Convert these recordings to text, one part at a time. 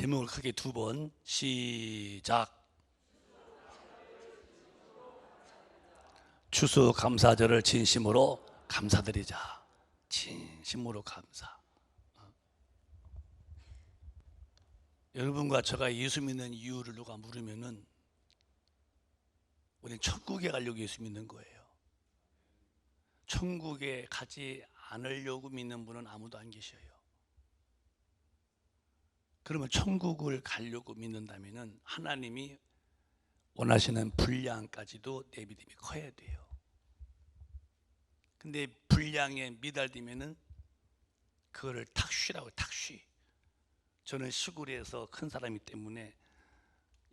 제목을 크게 두 번 시작. 추수감사절을 진심으로 감사드리자. 진심으로 감사. 여러분과 제가 예수 믿는 이유를 누가 물으면은 우리는 천국에 가려고 예수 믿는 거예요. 천국에 가지 않으려고 믿는 분은 아무도 안 계셔요. 그러면 천국을 가려고 믿는다면은 하나님이 원하시는 분량까지도 내 믿음이 커야 돼요. 근데 분량에 미달되면은 그거를 탁쉬라고, 탁쉬. 저는 시골에서 큰 사람이기 때문에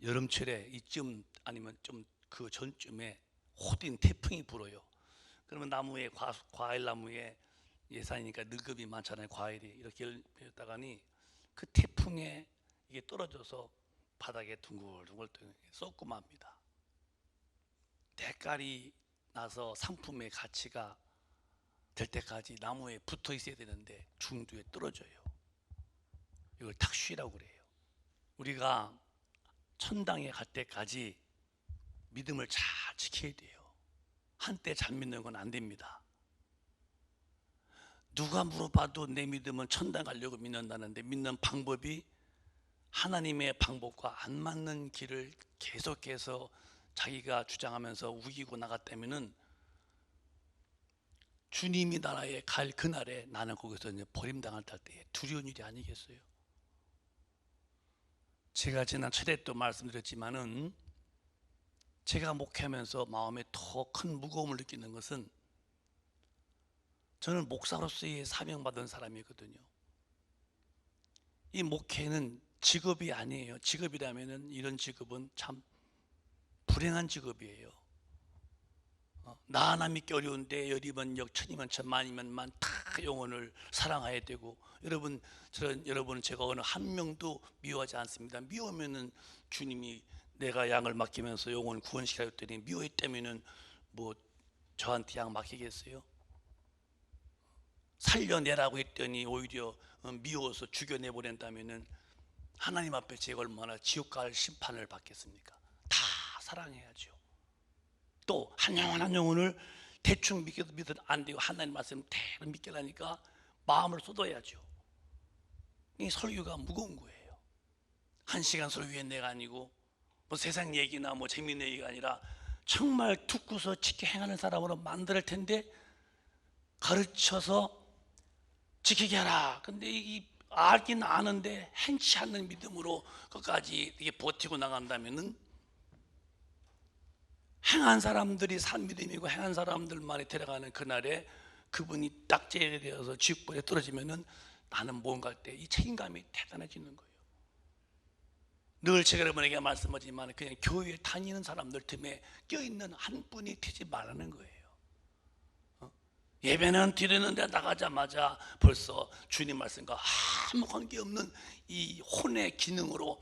여름철에 이쯤 아니면 좀 그 전쯤에 호딘 태풍이 불어요. 그러면 나무에 과일 나무에 예산이니까 느급이 많잖아요. 과일이 이렇게 열렸다가니 그 태풍에 이게 떨어져서 바닥에 둥글둥글 쏟고 맙니다. 대가리 나서 상품의 가치가 될 때까지 나무에 붙어 있어야 되는데 중도에 떨어져요. 이걸 탁쉬라고 그래요. 우리가 천당에 갈 때까지 믿음을 잘 지켜야 돼요. 한때 잘 믿는 건 안 됩니다. 누가 물어봐도 내 믿음은 천당 가려고 믿는다는데 믿는 방법이 하나님의 방법과 안 맞는 길을 계속해서 자기가 주장하면서 우기고 나갔다면은 주님이 나라에 갈 그날에 나는 거기서 이제 버림당할 때에 두려운 일이 아니겠어요? 제가 지난 철에 또 말씀드렸지만은 제가 목회하면서 마음에 더 큰 무거움을 느끼는 것은 저는 목사로서의 사명받은 사람이거든요. 이 목회는 직업이 아니에요. 직업이라면은 이런 직업은 참 불행한 직업이에요. 나 하나 믿기 어려운데 열이면 역, 천이면 천, 만이면 만 다 영혼을 사랑해야 되고 여러분은 제가 어느 한 명도 미워하지 않습니다. 미워하면은 주님이 내가 양을 맡기면서 영혼을 구원시키라 했더니 미워했다면은 뭐 저한테 양 맡기겠어요? 살려내라고 했더니 오히려 미워서 죽여내버린다면은 하나님 앞에 제가 얼마나 지옥 갈 심판을 받겠습니까? 다 사랑해야죠. 또 한 영혼 한 영혼을 대충 믿어도 안 되고 하나님 말씀 대로 믿기라니까 마음을 쏟아야죠. 이 설교가 무거운 거예요. 1시간 설교에 내가 아니고 뭐 세상 얘기나 뭐 재밌는 얘기가 아니라 정말 듣고서 지켜 행하는 사람으로 만들 텐데 가르쳐서 지키게 하라. 근데 이 알긴 아는데 행치 않는 믿음으로 끝까지 이게 버티고 나간다면은 행한 사람들이 산 믿음이고 행한 사람들만이 데려가는 그날에 그분이 딱지에 되어서 지옥불에 떨어지면은 나는 뭔가 할 때 이 책임감이 대단해지는 거예요. 늘 제가 여러분에게 말씀하지만 그냥 교회에 다니는 사람들 틈에 껴있는 한 분이 되지 말라는 거예요. 예배는 드리는데 나가자마자 벌써 주님 말씀과 아무 관계없는 이 혼의 기능으로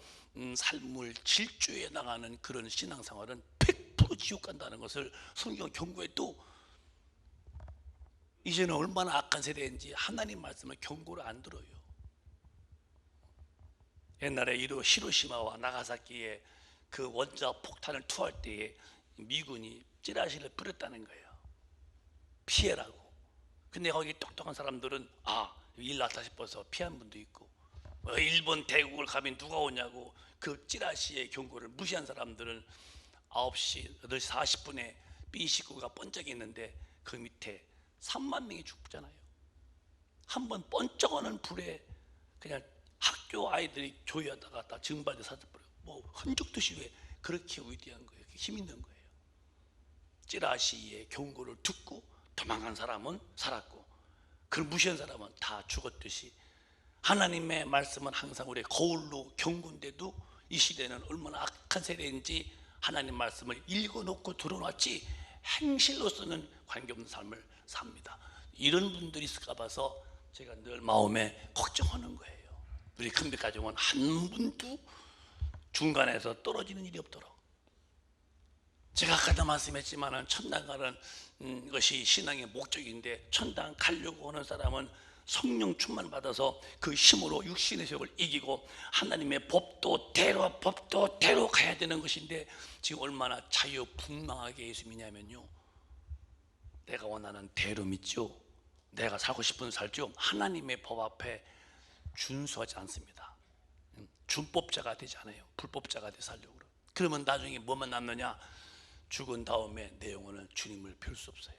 삶을 질주해 나가는 그런 신앙생활은 100% 지옥 간다는 것을 성경 경고에 또 이제는 얼마나 악한 세대인지 하나님 말씀을 경고를 안 들어요. 옛날에 히로시마와 나가사키에 그 원자 폭탄을 투할 때에 미군이 찌라시를 뿌렸다는 거예요. 피해라고. 근데 거기 똑똑한 사람들은 일 났다 싶어서 피한 분도 있고, 일본 대국을 가면 누가 오냐고 그 찌라시의 경고를 무시한 사람들은 9시 8시 40분에 B19가 번쩍이는데 그 밑에 3만 명이 죽잖아요. 한번 번쩍하는 불에 그냥 학교 아이들이 조회하다가 다 증발돼 사져버려. 뭐 흔적도 없이 왜 그렇게 위대한 거예요? 힘 있는 거예요. 찌라시의 경고를 듣고 도망간 사람은 살았고 그걸 무시한 사람은 다 죽었듯이 하나님의 말씀은 항상 우리의 거울로 경고인데도 이 시대는 얼마나 악한 세대인지 하나님 말씀을 읽어놓고 들어놨지 행실로서는 관계없는 삶을 삽니다. 이런 분들이 있을까 봐서 제가 늘 마음에 걱정하는 거예요. 우리 큰빛 가정은 한 분도 중간에서 떨어지는 일이 없도록. 제가 아까도 말씀했지만 천당 가는 것이 신앙의 목적인데 천당 가려고 하는 사람은 성령 충만 받아서 그 힘으로 육신의 세력을 이기고 하나님의 법도대로 가야 되는 것인데, 지금 얼마나 자유분방하게 예수 믿냐면요, 내가 원하는 대로 믿죠. 내가 살고 싶은 살죠. 하나님의 법 앞에 준수하지 않습니다. 준법자가 되지 않아요. 불법자가 돼 살려고 그래요. 그러면 나중에 뭐만 남느냐? 죽은 다음에 내 영혼은 주님을 뵐 수 없어요.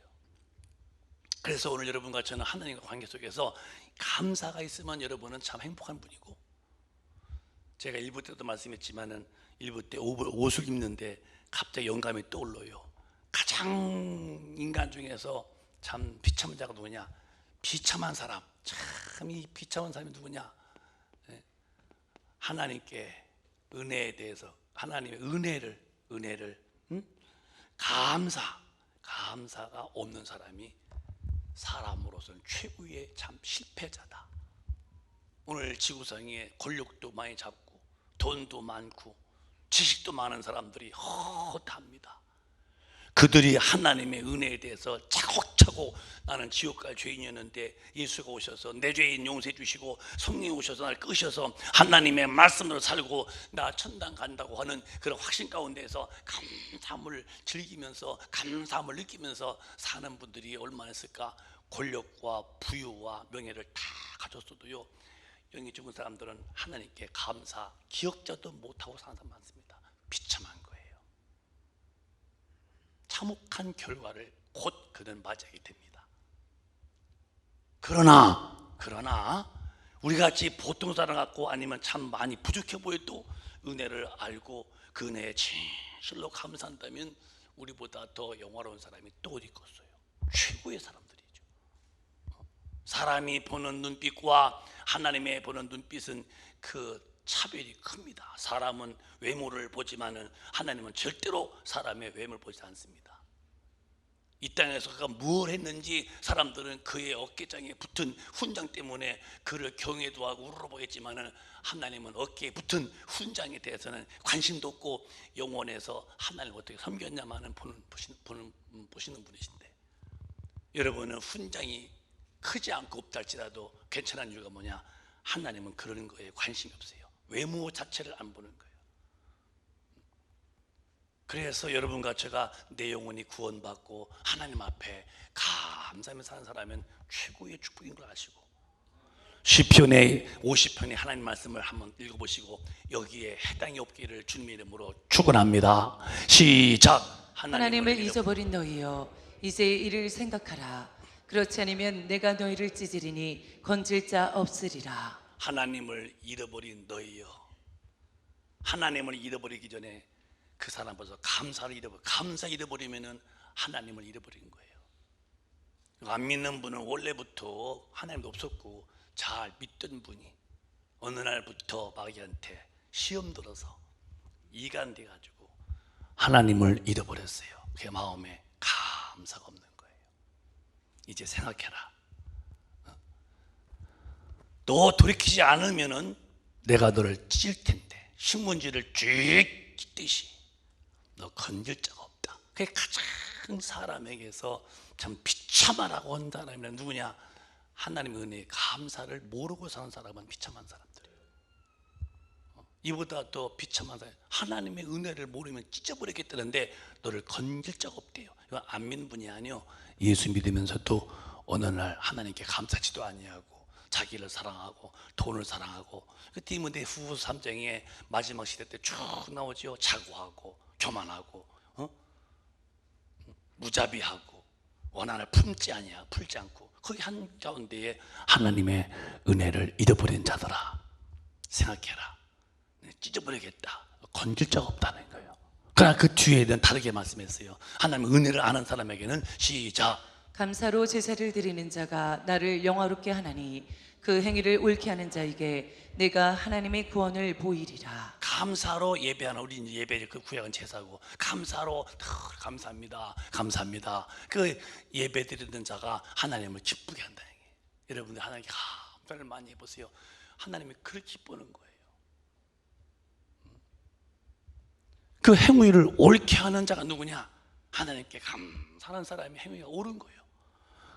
그래서 오늘 여러분과 저는 하나님과 관계 속에서 감사가 있으면 여러분은 참 행복한 분이고, 제가 일부 때도 말씀했지만은 일부 때 옷을 입는데 갑자기 영감이 떠올라요. 가장 인간 중에서 참 비참한 자가 누구냐? 비참한 사람. 참 이 비참한 사람이 누구냐? 하나님께 은혜에 대해서, 하나님의 은혜를 감사가 없는 사람이 사람으로서는 최고의 참 실패자다. 오늘 지구상에 권력도 많이 잡고 돈도 많고 지식도 많은 사람들이 허탈합니다. 그들이 하나님의 은혜에 대해서 차곡차곡, 나는 지옥 갈 죄인이었는데 예수가 오셔서 내 죄인 용서해 주시고 성령이 오셔서 나를 끄셔서 하나님의 말씀으로 살고 나 천당 간다고 하는 그런 확신 가운데서 감사함을 즐기면서, 감사함을 느끼면서 사는 분들이 얼마나 있을까? 권력과 부유와 명예를 다 가졌어도요, 영이 죽은 사람들은 하나님께 감사 기억자도 못하고 사는 사람 많습니다. 비참한 거예요. 참혹한 결과를 곧 그는 맞이하게 됩니다. 그러나 우리같이 보통 사람 같고 아니면 참 많이 부족해 보여도 은혜를 알고 그 은혜에 진실로 감사한다면 우리보다 더 영화로운 사람이 또 어디 있겠어요? 최고의 사람들이죠. 사람이 보는 눈빛과 하나님의 보는 눈빛은 그 차별이 큽니다. 사람은 외모를 보지만은 하나님은 절대로 사람의 외모를 보지 않습니다. 이 땅에서 그가 뭘 했는지 사람들은 그의 어깨장에 붙은 훈장 때문에 그를 경외도 하고 우러러보겠지만은 하나님은 어깨에 붙은 훈장에 대해서는 관심도 없고 영원에서 하나님을 어떻게 섬겼냐만은 보시는 분이신데, 여러분은 훈장이 크지 않고 없다 할지라도 괜찮은 이유가 뭐냐? 하나님은 그러는 거에 관심이 없어요. 외모 자체를 안 보는 거예요. 그래서 여러분과 제가 내 영혼이 구원받고 하나님 앞에 감사하며 사는 사람은 최고의 축복인 걸 아시고, 시편의 50편의 하나님 말씀을 한번 읽어보시고 여기에 해당이 없기를 주님의 이름으로 축원합니다. 시작. 하나님을 잊어버린 너희여, 이제 이를 생각하라. 그렇지 않으면 내가 너희를 찢으리니 건질 자 없으리라. 하나님을 잃어버린 너희여. 하나님을 잃어버리기 전에 그 사람 벌써 감사 잃어버리면은 하나님을 잃어버린 거예요. 안 믿는 분은 원래부터 하나님도 없었고 잘 믿던 분이 어느 날부터 마귀한테 시험 들어서 이간돼 가지고 하나님을 잃어버렸어요. 그 마음에 감사가 없는 거예요. 이제 생각해라. 너 돌이키지 않으면은 내가 너를 찢을 텐데, 신문지를 쭉 찢듯이 너 건질 자가 없다. 그게 가장 사람에게서 참 비참하라고 한 사람이 누구냐? 하나님의 은혜에 감사를 모르고 사는 사람은 비참한 사람들이에요. 이보다 더 비참한 사람, 하나님의 은혜를 모르면 찢어버리겠다는데 너를 건질 자가 없대요. 이건 안 믿는 분이 아니요, 예수 믿으면서도 어느 날 하나님께 감사치도 아니하고 자기를 사랑하고 돈을 사랑하고, 그 디모데 후서 3장에 마지막 시대 때 쭉 나오죠. 자고하고 교만하고 무자비하고 원한을 품지 아니야, 풀지 않고, 거기 한 가운데에 하나님의 은혜를 잃어버린 자들아 생각해라. 찢어버리겠다. 건질 자가 없다는 거예요. 그러나 그 뒤에는 다르게 말씀했어요. 하나님의 은혜를 아는 사람에게는 시작. 감사로 제사를 드리는 자가 나를 영화롭게 하나니 그 행위를 옳게 하는 자에게 내가 하나님의 구원을 보이리라. 감사로 예배하는, 우리 이제 예배 그 구약은 제사고, 감사로 감사합니다. 그 예배 드리는 자가 하나님을 기쁘게 한다는 얘기예요. 여러분들 하나님께 감사를 많이 해보세요. 하나님이 그렇게 기뻐하는 거예요. 그 행위를 옳게 하는 자가 누구냐? 하나님께 감사하는 사람이 행위가 옳은 거예요.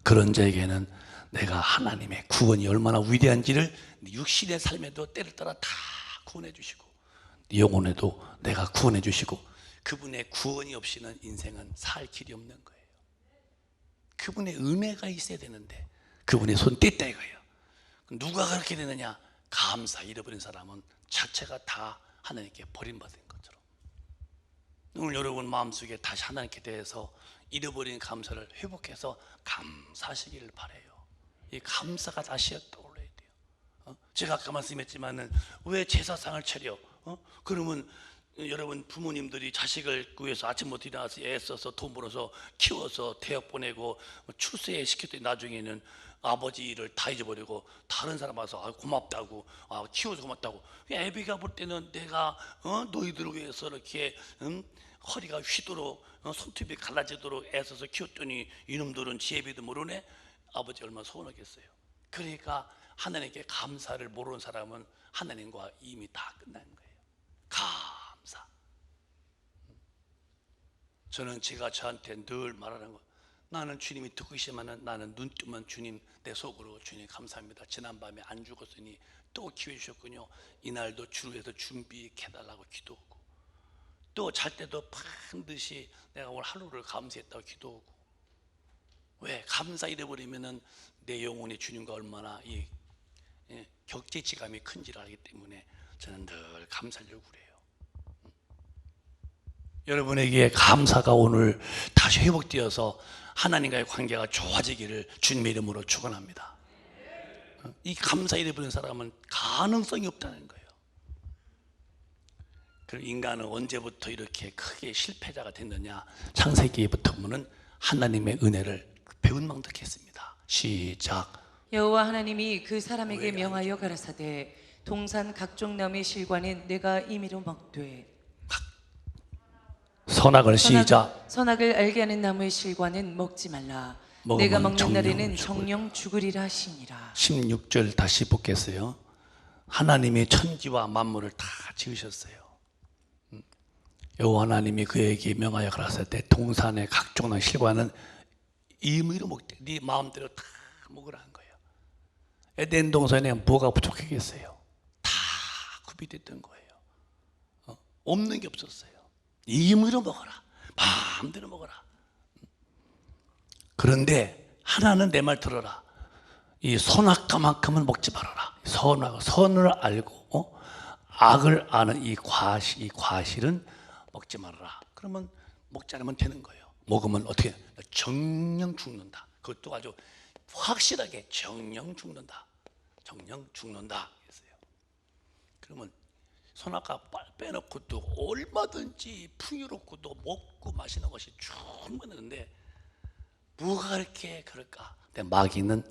그런 자에게는 내가 하나님의 구원이 얼마나 위대한지를 육신의 삶에도 때를 따라 다 구원해 주시고 영혼에도 내가 구원해 주시고 그분의 구원이 없이는 인생은 살 길이 없는 거예요. 그분의 은혜가 있어야 되는데 그분의 손 뗐다 이거예요. 누가 그렇게 되느냐? 감사 잃어버린 사람은 자체가 다 하나님께 버림받은 것처럼. 오늘 여러분 마음속에 다시 하나님께 대해서 잃어버린 감사를 회복해서 감사하시기를 바라요. 이 감사가 다시 떠올라야 돼요. 제가 아까 말씀했지만은 왜 제사상을 차려? 그러면 여러분 부모님들이 자식을 위해서 아침부터 일어나서 애써서 돈 벌어서 키워서 대학 보내고 출세 시켰더니 나중에는 아버지 일을 다 잊어버리고 다른 사람 와서 고맙다고 키워서 고맙다고. 애비가 볼 때는 내가 너희들을 위해서 이렇게 허리가 휘도록 손톱이 갈라지도록 애써서 키웠더니 이놈들은 지혜비도 모르네. 아버지 얼마나 서운하겠어요. 그러니까 하나님께 감사를 모르는 사람은 하나님과 이미 다 끝난 거예요. 감사. 저는 제가 저한테 늘 말하는 거, 나는 주님이 듣고 계시지만 나는 눈 뜨면 주님, 내 속으로 주님 감사합니다. 지난밤에 안 죽었으니 또 기회 주셨군요. 이날도 주를 위해서 준비해 달라고 기도하고, 또 잘 때도 반드시 내가 오늘 하루를 감사했다고 기도하고. 왜? 감사 잃어버리면은 내 영혼이 주님과 얼마나 이 격제지감이 큰지를 알기 때문에 저는 늘 감사하려고 그래요. 여러분에게 감사가 오늘 다시 회복되어서 하나님과의 관계가 좋아지기를 주님의 이름으로 축원합니다. 이 감사 잃어버린 사람은 가능성이 없다는 거예요. 그럼 인간은 언제부터 이렇게 크게 실패자가 됐느냐? 창세기부터 보면 하나님의 은혜를 배은망덕했습니다. 시작. 여호와 하나님이 그 사람에게 명하여 가라사대 동산 각종 나무의 실과는 내가 임의로 먹되 선악을 시작. 선악을 알게 하는 나무의 실과는 먹지 말라. 내가 먹는 날에는 정령 죽으리라 하시니라. 16절 다시 보겠어요. 하나님이 천지와 만물을 다 지으셨어요. 여호와 하나님이 그에게 명하여 가라사대 동산의 각종 나무의 실과는 임의로 먹되 네 마음대로 다 먹으라는 거예요. 에덴 동산에 뭐가 부족하겠어요? 다 구비됐던 거예요. 없는 게 없었어요. 임의로 먹어라. 마음대로 먹어라. 그런데 하나는 내 말 들어라. 이 선악과만큼은 먹지 말아라. 선을 알고 악을 아는 이 과실은 먹지 말아라. 그러면 먹지 않으면 되는 거예요. 먹으면 어떻게? 정령 죽는다. 그것도 아주 확실하게 정령 죽는다. 정령 죽는다 했어요. 그러면 선악과 빼놓고도 얼마든지 풍요롭고도 먹고 마시는 것이 충분한데 뭐가 그렇게 그럴까? 근데 마귀는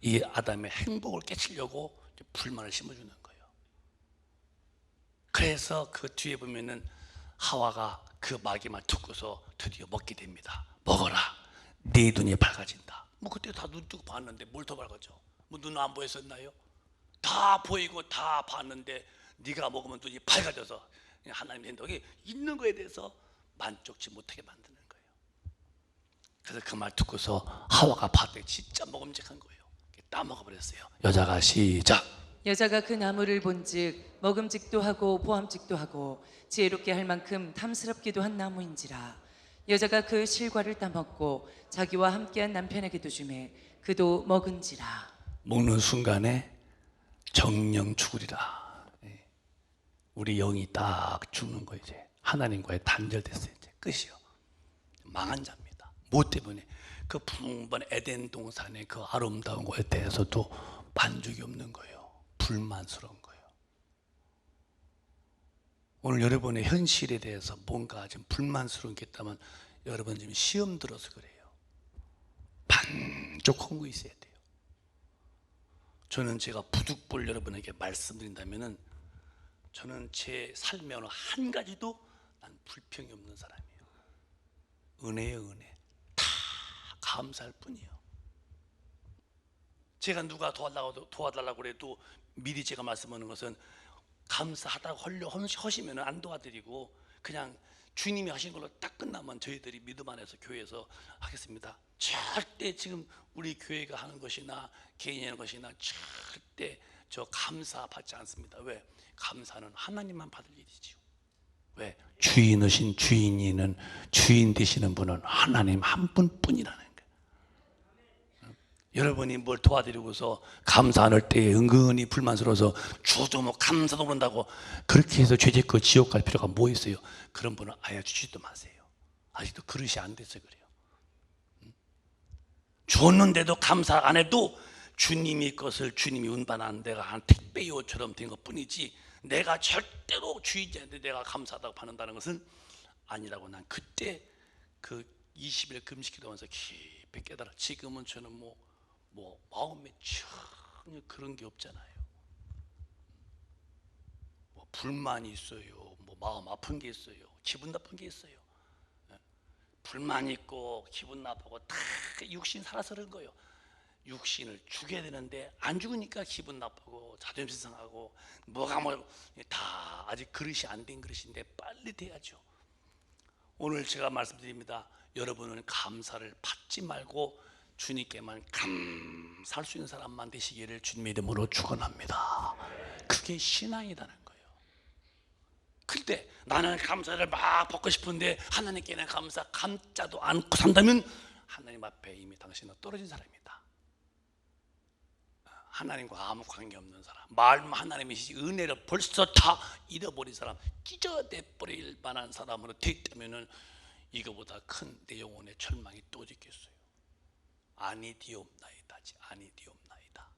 이 아담의 행복을 깨치려고 불만을 심어주는 거예요. 그래서 그 뒤에 보면은 하와가 그 마귀 말 듣고서 드디어 먹게 됩니다. 먹어라. 네 눈이 밝아진다. 뭐 그때 다 눈 뜨고 봤는데 뭘 더 밝아져? 뭐 눈 안 보였었나요? 다 보이고 다 봤는데 네가 먹으면 눈이 밝아져서 하나님의 행동이 있는 거에 대해서 만족치 못하게 만드는 거예요. 그래서 그 말 듣고서 하와가 봤더니 진짜 먹음직한 거예요. 따먹어버렸어요. 여자가 시작. 여자가 그 나무를 본즉 먹음직도 하고 보암직도 하고 지혜롭게 할 만큼 탐스럽기도 한 나무인지라. 여자가 그 실과를 따먹고 자기와 함께한 남편에게도 주매 그도 먹은지라. 먹는 순간에 정령 죽으리라. 우리 영이 딱 죽는 거. 이제 하나님과의 단절됐어요. 이제 끝이요. 망한 자입니다. 뭐 때문에? 그 풍부한 에덴 동산의 그 아름다운 것에 대해서도 만족이 없는 거예요. 불만스러운 거예요. 오늘 여러분의 현실에 대해서 뭔가 좀 불만스러운 게 있다면 여러분 지금 시험 들어서 그래요. 만족한 거 있어야 돼요. 저는 제가 부득불 여러분에게 말씀드린다면은 저는 제 삶에 어느 한 가지도 난 불평이 없는 사람이에요. 은혜예요, 은혜. 다 감사할 뿐이에요. 제가 누가 도와달라고 그래도 미리 제가 말씀하는 것은 감사하다고 하시면 안 도와드리고 그냥 주님이 하신 걸로 딱 끝나면 저희들이 믿음 안에서 교회에서 하겠습니다. 절대 지금 우리 교회가 하는 것이나 개인이 하는 것이나 절대 저 감사 받지 않습니다. 왜? 감사는 하나님만 받을 일이지요. 왜? 주인이신 주인이는 주인 되시는 분은 하나님 한 분뿐이라는 거예요. 여러분이 뭘 도와드리고서 감사 안 할 때에 은근히 불만스러워서 주도 뭐 감사도 모른다고 그렇게 해서 죄짓고 지옥 갈 필요가 뭐 있어요? 그런 분은 아예 주지도 마세요. 아직도 그릇이 안 돼서 그래요. 줬는데도 감사 안 해도 주님이 것을 주님이 운반한 내가 한 택배요처럼 된 것 뿐이지 내가 절대로 주인한테 내가 감사하다고 받는다는 것은 아니라고 난 그때 그 20일 금식 기도하면서 깊이 깨달아. 지금은 저는 뭐 마음에 전혀 그런 게 없잖아요. 뭐 불만이 있어요. 뭐 마음 아픈 게 있어요. 기분 나쁜 게 있어요. 불만 있고 기분 나쁘고 다 육신 살아서 그런 거예요. 육신을 죽여야 되는데 안 죽으니까 기분 나쁘고 자존심 상하고 뭐가 다 아직 그릇이 안 된 그릇인데 빨리 돼야죠. 오늘 제가 말씀드립니다. 여러분은 감사를 받지 말고 주님께만 감사할 수 있는 사람만 되시기를 주님의 이름으로 축원합니다. 그게 신앙이라는 거예요. 그때 나는 감사를 막 받고 싶은데 하나님께는 감자도 않고 산다면 하나님 앞에 이미 당신은 떨어진 사람이다. 하나님과 아무 관계없는 사람, 말만 하나님이시지 은혜를 벌써 다 잃어버린 사람, 찢어내버릴 만한 사람으로 됐다면 이거보다 큰 내 영혼의 절망이 또 있겠어요. 아니디옵나이다. 아니디옵나이다.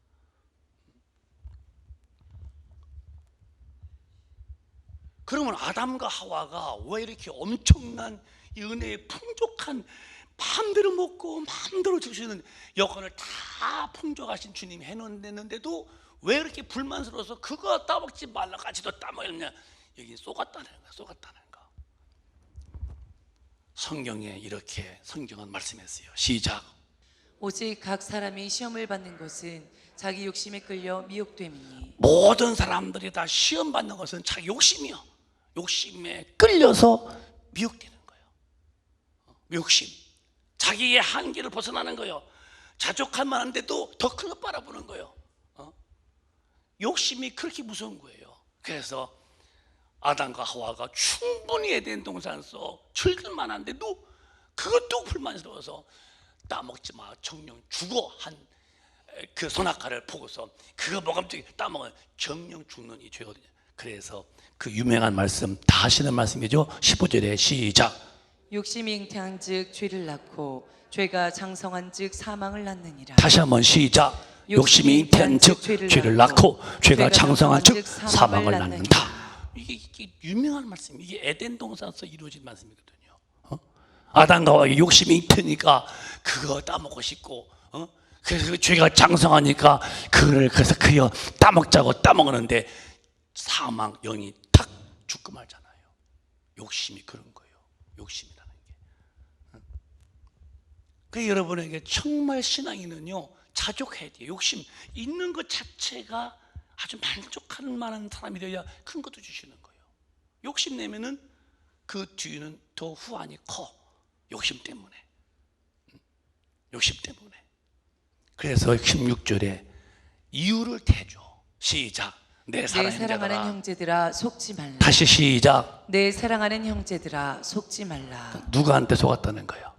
그러면 아담과 하와가 왜 이렇게 엄청난 이 은혜의 풍족한 마음대로 먹고 마음대로 주시는 여건을 다 풍족하신 주님이 해놓는데도 왜 이렇게 불만스러워서 그거 따먹지 말라까지도 따먹었냐? 여기 쏘갔다는 거야. 쏘갔다는 거. 성경에 이렇게 성경은 말씀했어요. 시작. 오직 각 사람이 시험을 받는 것은 자기 욕심에 끌려 미혹됨이니. 모든 사람들이 다 시험 받는 것은 자기 욕심이요. 욕심에 끌려서 미혹되는 거예요. 욕심. 자기의 한계를 벗어나는 거예요. 자족할 만한데도 더 큰 거 바라보는 거예요. 욕심이 그렇게 무서운 거예요. 그래서 아담과 하와가 충분히 에덴 동산에서 즐길 만한데도 그것도 불만스러워서 따먹지 마, 정령 죽어 한 그 선악과를 보고서 그거 먹으면 따먹으면 정령 죽는 이 죄거든요. 그래서 그 유명한 말씀 다 하시는 말씀이죠. 15절에 시작. 욕심이 잉태한 즉 죄를 낳고 죄가 장성한 즉 사망을 낳느니라. 다시 한번 시작. 욕심이 잉태한 즉 죄를 낳고 죄가 장성한 즉 사망을 낳는다. 이게 유명한 말씀. 이게 에덴 동산에서 이루어진 말씀이거든요. 아담과 하와의 욕심이 잉태니까 그거 따먹고 싶고, 그래서 죄가 장성하니까 그래서 그려 따먹자고 따먹었는데 사망 영이 탁 죽고 말잖아요. 욕심이 그런 거예요. 욕심이라는 게. 그래서 여러분에게 정말 신앙인은요 자족해야 돼요. 욕심 있는 것 자체가 아주 만족할 만한 사람이 되어야 큰 것도 주시는 거예요. 욕심 내면은 그 뒤는 더 후환이 커. 욕심 때문에. 욕심 때문에. 그래서 16절에 이유를 대줘. 시작. 내 사랑하는 형제들아 속지 말라. 다시 시작. 내 사랑하는 형제들아 속지 말라. 누구한테 속았다는 거예요?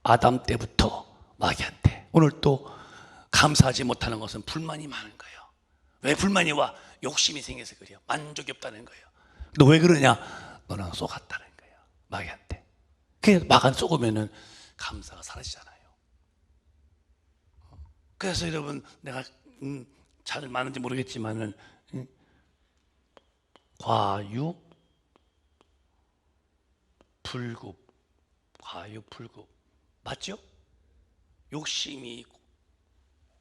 아담 때부터 마귀한테. 오늘 또 감사하지 못하는 것은 불만이 많은 거예요. 왜 불만이 와? 욕심이 생겨서 그래요. 만족이 없다는 거예요. 너 왜 그러냐? 너는 속았다는 거예요. 마귀한테. 그래서 마귀 속으면은 감사가 사라지잖아요. 그래서 여러분 내가 잘 맞는지 모르겠지만은 과유 불급 맞죠? 욕심이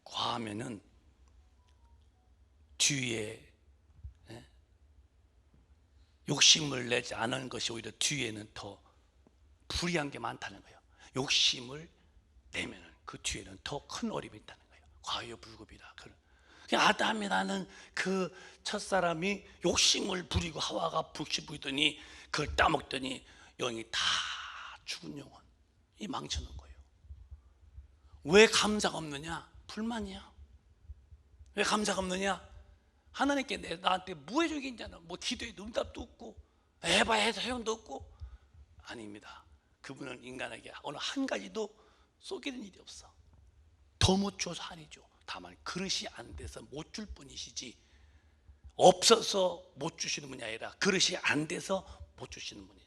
과하면은 뒤에 욕심을 내지 않은 것이 오히려 뒤에는 더 불이한 게 많다는 거예요. 욕심을 내면은 그 뒤에는 더 큰 어려움이 있다는 거예요. 과유불급이라. 아담이라는 그 첫사람이 욕심을 부리고 하와가 불씨 부리더니 그걸 따먹더니 영이 다 죽은 영혼, 이 망치는 거예요. 왜 감사가 없느냐? 불만이야. 왜 감사가 없느냐? 하나님께 나한테 무해적인 자는 뭐 기도에 응답도 없고 해봐야 소용도 없고. 아닙니다. 그분은 인간에게 어느 한 가지도 쏘기는 일이 없어. 더 못 줘서 아니죠. 다만 그릇이 안 돼서 못 줄 뿐이시지, 없어서 못 주시는 분이 아니라 그릇이 안 돼서 못 주시는 분이.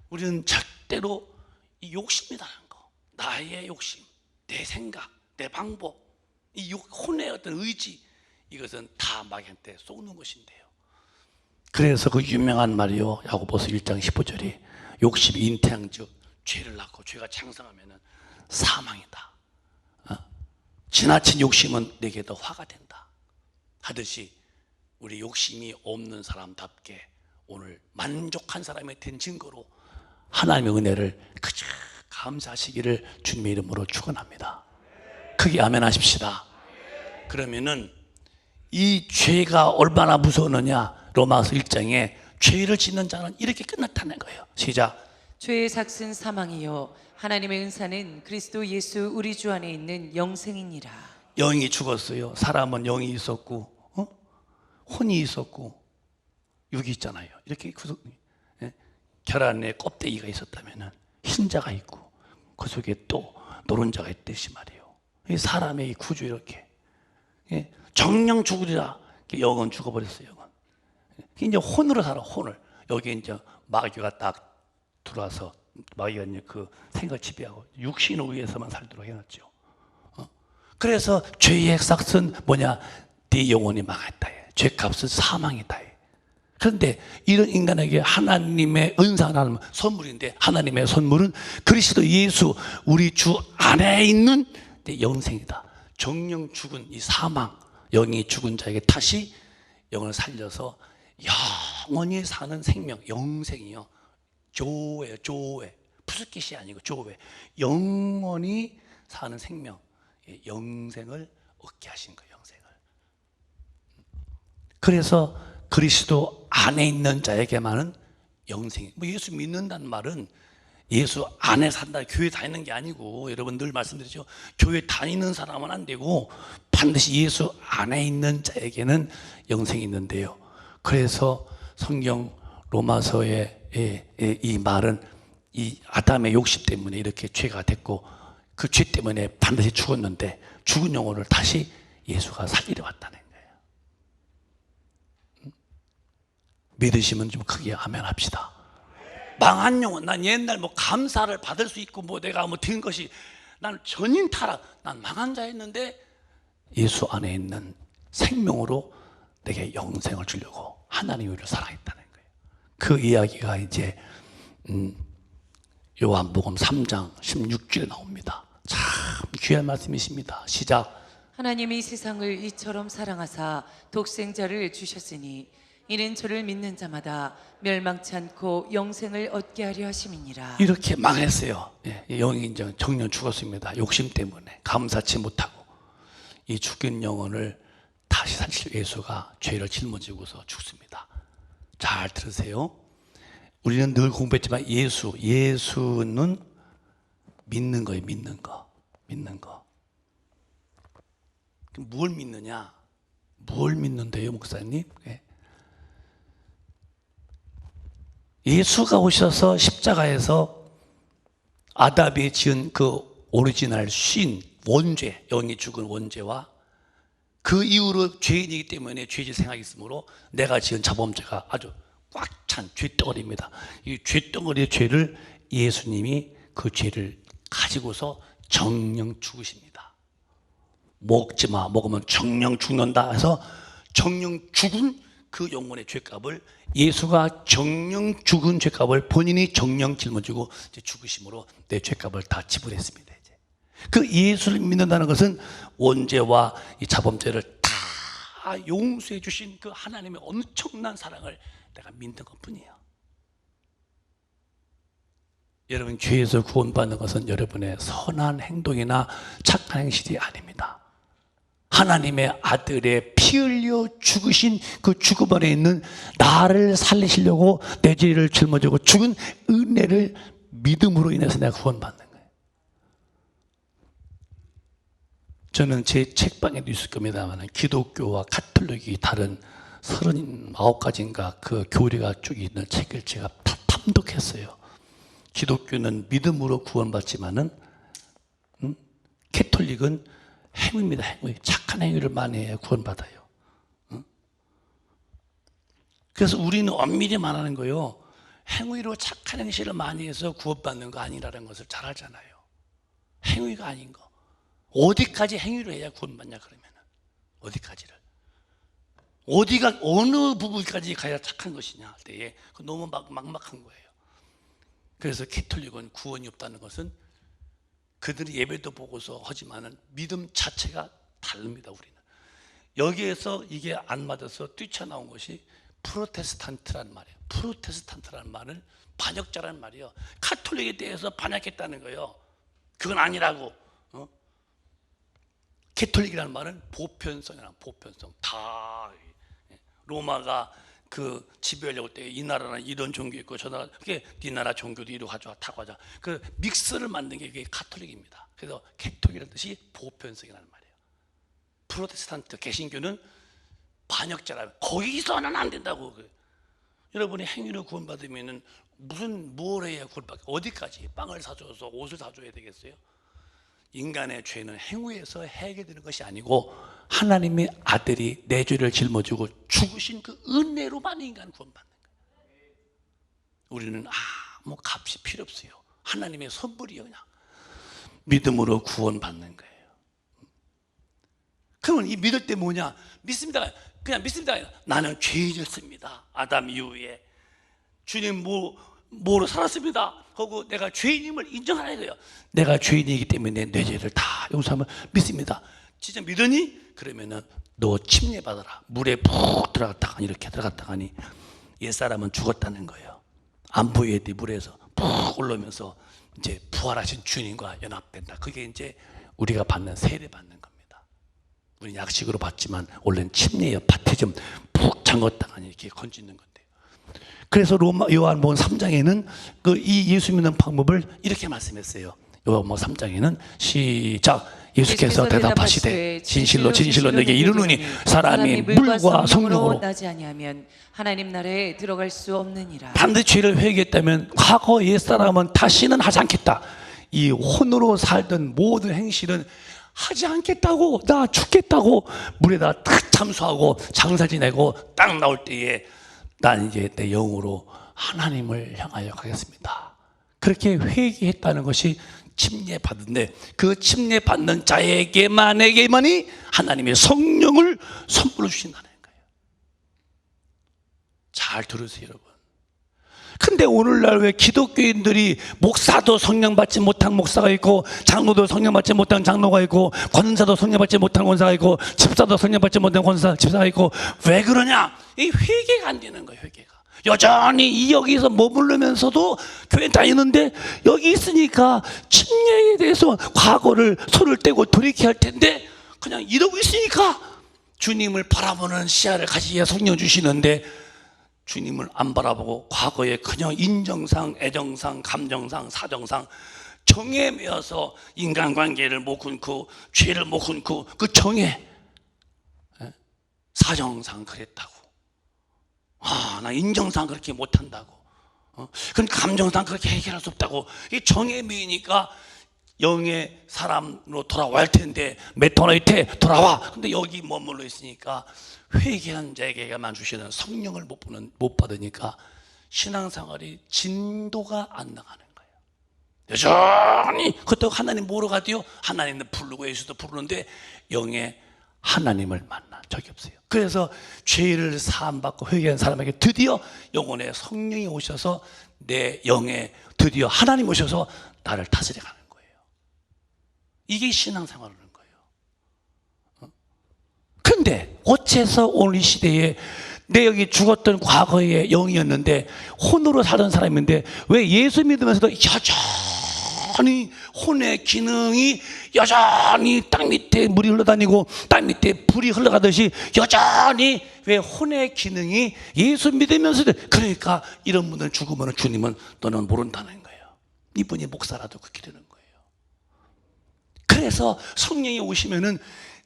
우리는 절대로 이 욕심이라는 거, 나의 욕심, 내 생각, 내 방법, 이 혼의 어떤 의지, 이것은 다 마귀한테 쏘는 것인데요. 그래서 그 유명한 말이요, 야고보서 1장 15절에 욕심이 잉태한즉 죄를 낳고 죄가 장성하면 사망이다. 지나친 욕심은 내게도 화가 된다 하듯이, 우리 욕심이 없는 사람답게 오늘 만족한 사람이 된 증거로 하나님의 은혜를 그저 감사하시기를 주님의 이름으로 축원합니다. 크게 아멘 하십시다. 그러면은 이 죄가 얼마나 무서우느냐, 로마서 1장에 죄를 짓는 자는 이렇게 끝났다는 거예요. 시작. 죄의 삭은 사망이요 하나님의 은사는 그리스도 예수 우리 주 안에 있는 영생이니라. 영이 죽었어요. 사람은 영이 있었고 혼이 있었고 육이 있잖아요. 이렇게 계란에 껍데기가 있었다면 흰자가 있고 그 속에 또 노른자가 있듯이 말이에요. 사람의 이 구조 이렇게 정령 죽으리라. 영은 죽어버렸어요. 영은 이제 혼으로 살아. 혼을 여기 이제 마귀가 딱 들어와서 마귀가 이제 그 생각 지배하고 육신을 위해서만 살도록 해놨죠. 그래서 죄의 삭은 뭐냐? 네 영혼이 망했다. 죄값은 사망이다. 그런데 이런 인간에게 하나님의 은사는 선물인데, 하나님의 선물은 그리스도 예수 우리 주 안에 있는 영생이다. 정령 죽은 이 사망, 영이 죽은 자에게 다시 영을 살려서 영원히 사는 생명, 영생이요. 조회, 조회. 푸스깃이 아니고 조회. 영원히 사는 생명, 영생을 얻게 하신 거예요. 영생을. 그래서 그리스도 안에 있는 자에게만은 영생이. 뭐 예수 믿는다는 말은 예수 안에 산다, 교회 다니는 게 아니고, 여러분 늘 말씀드리죠. 교회 다니는 사람은 안 되고 반드시 예수 안에 있는 자에게는 영생이 있는데요. 그래서 성경 로마서의 이 말은 이 아담의 욕심 때문에 이렇게 죄가 됐고, 그 죄 때문에 반드시 죽었는데 죽은 영혼을 다시 예수가 살리러 왔다는 거예요. 믿으시면 좀 크게 아멘 합시다. 망한 영혼, 난 옛날 뭐 감사를 받을 수 있고 뭐 내가 뭐 된 것이, 난 전인 타락, 난 망한 자였는데 예수 안에 있는 생명으로 내게 영생을 주려고 하나님이 우리를 사랑했다는 거예요. 그 이야기가 이제 요한복음 3장 16절에 나옵니다. 참 귀한 말씀이십니다. 시작. 하나님이 세상을 이처럼 사랑하사 독생자를 주셨으니 이는 저를 믿는 자마다 멸망치 않고 영생을 얻게 하려 하심이니라. 이렇게 망했어요. 영이 이제 정령 죽었습니다. 욕심 때문에 감사치 못하고 이 죽은 영혼을 다시 살릴 예수가 죄를 짊어지고서 죽습니다. 잘 들으세요. 우리는 늘 공부했지만 예수는 믿는 거예요. 믿는 거. 뭘 믿느냐? 뭘 믿는데요, 목사님? 예수가 오셔서 십자가에서 아담이 지은 그 오리지널 신, 원죄, 영이 죽은 원죄와 그 이후로 죄인이기 때문에 죄질 생각이 있으므로 내가 지은 자범죄가 아주 꽉 찬 죄덩어리입니다. 이 죄덩어리의 죄를 예수님이 그 죄를 가지고서 정령 죽으십니다. 먹지 마, 먹으면 정령 죽는다 해서 정령 죽은 그 영혼의 죄값을 예수가 정령 죽은 죄값을 본인이 정령 짊어지고 이제 죽으심으로 내 죄값을 다 지불했습니다. 이제 그 예수를 믿는다는 것은 원죄와 이 자범죄를 다 용서해 주신 그 하나님의 엄청난 사랑을 내가 믿는 것뿐이에요. 여러분, 죄에서 구원받는 것은 여러분의 선한 행동이나 착한 행실이 아닙니다. 하나님의 아들의 피 흘려 죽으신 그 죽음 안에 있는 나를 살리시려고 내 죄를 짊어지고 죽은 은혜를 믿음으로 인해서 내가 구원받는 거예요. 저는 제 책방에도 있을 겁니다만 기독교와 가톨릭이 다른 39가지인가 그 교리가 쭉 있는 책을 제가 다 탐독했어요. 기독교는 믿음으로 구원받지만은 가톨릭은 행위입니다. 행위. 착한 행위를 많이 해야 구원받아요. 그래서 우리는 엄밀히 말하는 거요, 행위로 착한 행실을 많이 해서 구원받는 거 아니라는 것을 잘 알잖아요. 행위가 아닌 거. 어디까지 행위를 해야 구원받냐 그러면은 어디까지를, 어디가 어느 부분까지 가야 착한 것이냐 할 때에 너무 막막한 거예요. 그래서 가톨릭은 구원이 없다는 것은 그들이 예배도 보고서 하지만은 믿음 자체가 다릅니다. 우리는 여기에서 이게 안 맞아서 뛰쳐나온 것이 프로테스탄트란 말이에요. 프로테스탄트라는 말은 반역자라는 말이에요. 가톨릭에 대해서 반역했다는 거예요. 그건 아니라고. 가톨릭이라는 말은 보편성이라는, 보편성. 다 로마가 그 지배하려고 할 때 이 나라는 이런 종교 있고 저 나라, 그게 네 나라 종교도 이리로 가져와 타고 하자. 그 믹스를 만든 게 그게 가톨릭입니다. 그래서 가톨릭이라는 뜻이 보편성이라는 말이에요. 프로테스탄트 개신교는 반역자라면 거기서는 안 된다고. 여러분이 행위로 구원받으면은 뭘 해야 구원받게? 어디까지? 빵을 사줘서 옷을 사줘야 되겠어요? 인간의 죄는 행위에서 해결되는 것이 아니고 하나님의 아들이 내 죄를 짊어지고 죽으신 그 은혜로만 인간 구원받는 거예요. 우리는 아무 값이 필요 없어요. 하나님의 선물이요. 그냥 믿음으로 구원받는 거예요. 그러면 이 믿을 때 뭐냐? 믿습니다. 그냥 믿습니다. 나는 죄인이었습니다. 아담 이후에 주님 뭐로 살았습니다 하고 내가 죄인임을 인정하는 거예요. 내가 죄인이기 때문에 내 죄를 다 용서하면 믿습니다. 진짜 믿으니? 그러면은 너 침례받아라. 물에 푹 들어갔다가 이렇게 들어갔다가니 옛사람은 죽었다는 거예요. 안 보여야 돼. 물에서 푹 올라오면서 이제 부활하신 주님과 연합된다. 그게 이제 우리가 받는 세례 받는 겁니다. 우리는 약식으로 받지만 원래는 침례예요. 바티즘 푹 잠궜다가 이렇게 건지는 건데. 그래서 요한복음 3장에는 이 예수 믿는 방법을 이렇게 말씀했어요. 요한복음 3장에는 시작. 예수께서 대답하시되 진실로 진실로 내게 이르노니 사람이 물과 성령으로 나지 아니하면 하나님 나라에 들어갈 수 없느니라. 반드시 죄를 회개했다면 과거 옛사람은 다시는 하지 않겠다. 이 혼으로 살던 모든 행실은 하지 않겠다고, 나 죽겠다고 물에다 탁 참수하고 장사 지내고 딱 나올 때에 난 이제 내 영으로 하나님을 향하여 가겠습니다. 그렇게 회개했다는 것이 침례받은데 그 침례받는 자에게만이 하나님의 성령을 선물로 주신다는 거예요. 잘 들으세요, 여러분. 근데 오늘날 왜 기독교인들이 목사도 성령 받지 못한 목사가 있고 장로도 성령 받지 못한 장로가 있고 권사도 성령 받지 못한 권사가 있고 집사도 성령 받지 못한 집사가 있고 왜 그러냐? 이 회개가 안 되는 거예요. 회개가 여전히 여기서 머무르면서도 교회 다니는데 여기 있으니까 침례에 대해서 과거를 손을 떼고 돌이켜야 할 텐데 그냥 이러고 있으니까 주님을 바라보는 시야를 가지게 성령 주시는데 주님을 안 바라보고 과거에 그냥 인정상, 애정상, 감정상, 사정상 정에 매여서 인간관계를 못 끊고 죄를 못 끊고 그 정에 사정상 그랬다고. 나 인정상 그렇게 못한다고. 그럼 감정상 그렇게 해결할 수 없다고. 이 정에 매이니까 영의 사람으로 돌아와야 할 텐데 메토노이테 돌아와. 근데 여기 머물러 있으니까 회개한 자에게만 주시는 성령을 못 받으니까 신앙생활이 진도가 안 나가는 거예요. 여전히 그렇다고 하나님 뭐로 가디요? 하나님을 부르고 예수도 부르는데 영의 하나님을 만난 적이 없어요. 그래서 죄를 사함받고 회개한 사람에게 드디어 영혼의 성령이 오셔서 내 영에 드디어 하나님 오셔서 나를 다스려가는 거예요. 이게 신앙생활이라는 거예요. 근데 어째서 오늘 이 시대에 내 여기 죽었던 과거의 영이었는데 혼으로 살던 사람인데 왜 예수 믿으면서도 여전히 혼의 기능이 여전히 땅 밑에 물이 흘러다니고 땅 밑에 불이 흘러가듯이 여전히 왜 혼의 기능이 예수 믿으면서도 그러니까 이런 분들 죽으면 주님은 너는 모른다는 거예요. 이분이 목사라도 그렇게 되는 거예요. 그래서 성령이 오시면은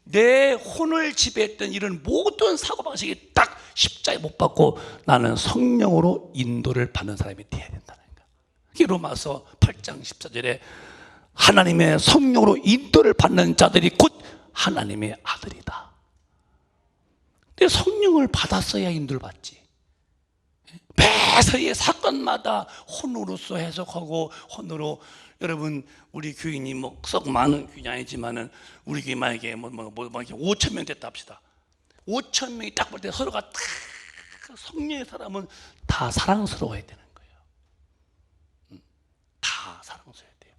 내 혼을 지배했던 이런 모든 사고방식이 딱 십자가에 못 박고 나는 성령으로 인도를 받는 사람이 되어야 된다는 거예요. 이게 로마서 8장 14절에 하나님의 성령으로 인도를 받는 자들이 곧 하나님의 아들이다. 근데 성령을 받았어야 인도를 받지. 매사의 사건마다 혼으로서 해석하고 혼으로, 여러분 우리 교인이 뭐 썩 많은 교인이 아니지만은 우리 교인 만약에 뭐 5천 명 됐다 합시다. 5천 명이 딱 볼 때 서로가 다 성령의 사람은 다 사랑스러워야 되는 거예요. 다 사랑스러워야 돼요.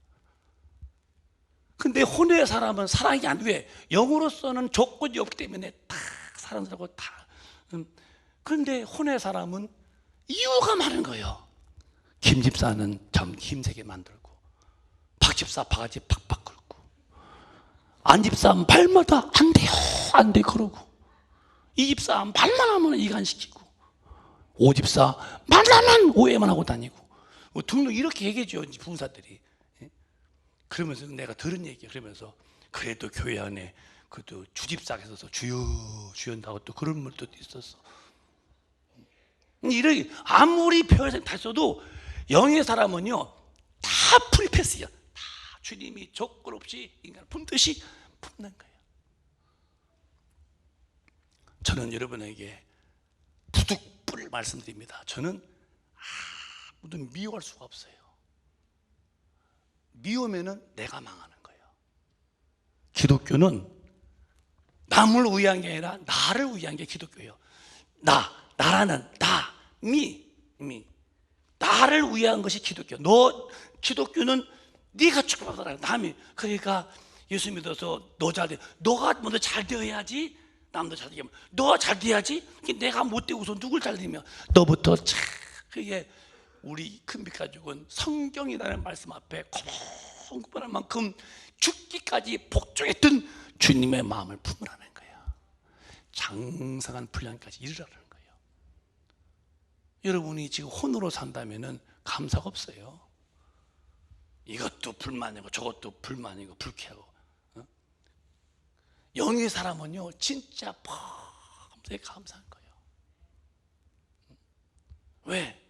근데 혼의 사람은 사랑이 안 돼. 영으로서는 조건이 없기 때문에 다 사랑스럽고 다. 그런데 혼의 사람은 이유가 많은 거예요. 김 집사는 참 힘세게 만들고, 박 집사 바가지 팍팍 긁고, 안 집사는 발마다 안 돼요 안 돼 그러고, 이 집사 말만 하면 이간시키고, 오 집사 말하면 오해만 하고 다니고, 뭐 등등 이렇게 얘기해줘 부사들이. 그러면서 내가 들은 얘기야. 그러면서 그래도 교회 안에 그래도 주집사가 있어서 주여 주연다고 또 그런 분도 있었어. 이렇게 아무리 표현을 다 써도 영의 사람은요 다 프리패스야. 다 주님이 조건 없이 인간을 품듯이 품는 거예요. 저는 여러분에게 부득불 말씀드립니다. 저는 아무도 미워할 수가 없어요. 미우면은 내가 망하는 거예요. 기독교는 남을 위한 게 아니라 나를 위한 게 기독교예요. 나라는 나를 위한 것이 기독교. 기독교는 네가 축복받아라. 남이. 그러니까 예수 믿어서 너가 먼저 잘 되어야지 남도 잘 되게. 너가 잘 돼야지. 내가 못 되고서 누굴 잘 되면 너부터 참. 그게 우리 큰빛 가족은 성경이라는 말씀 앞에 고만고만할 만큼 죽기까지 복종했던 주님의 마음을 품으라는 거예요. 장성한 분량까지 이르라는 거예요. 여러분이 지금 혼으로 산다면은 감사가 없어요. 이것도 불만이고 저것도 불만이고 불쾌하고. 영의 사람은요 진짜 범사에 감사한 거예요. 왜?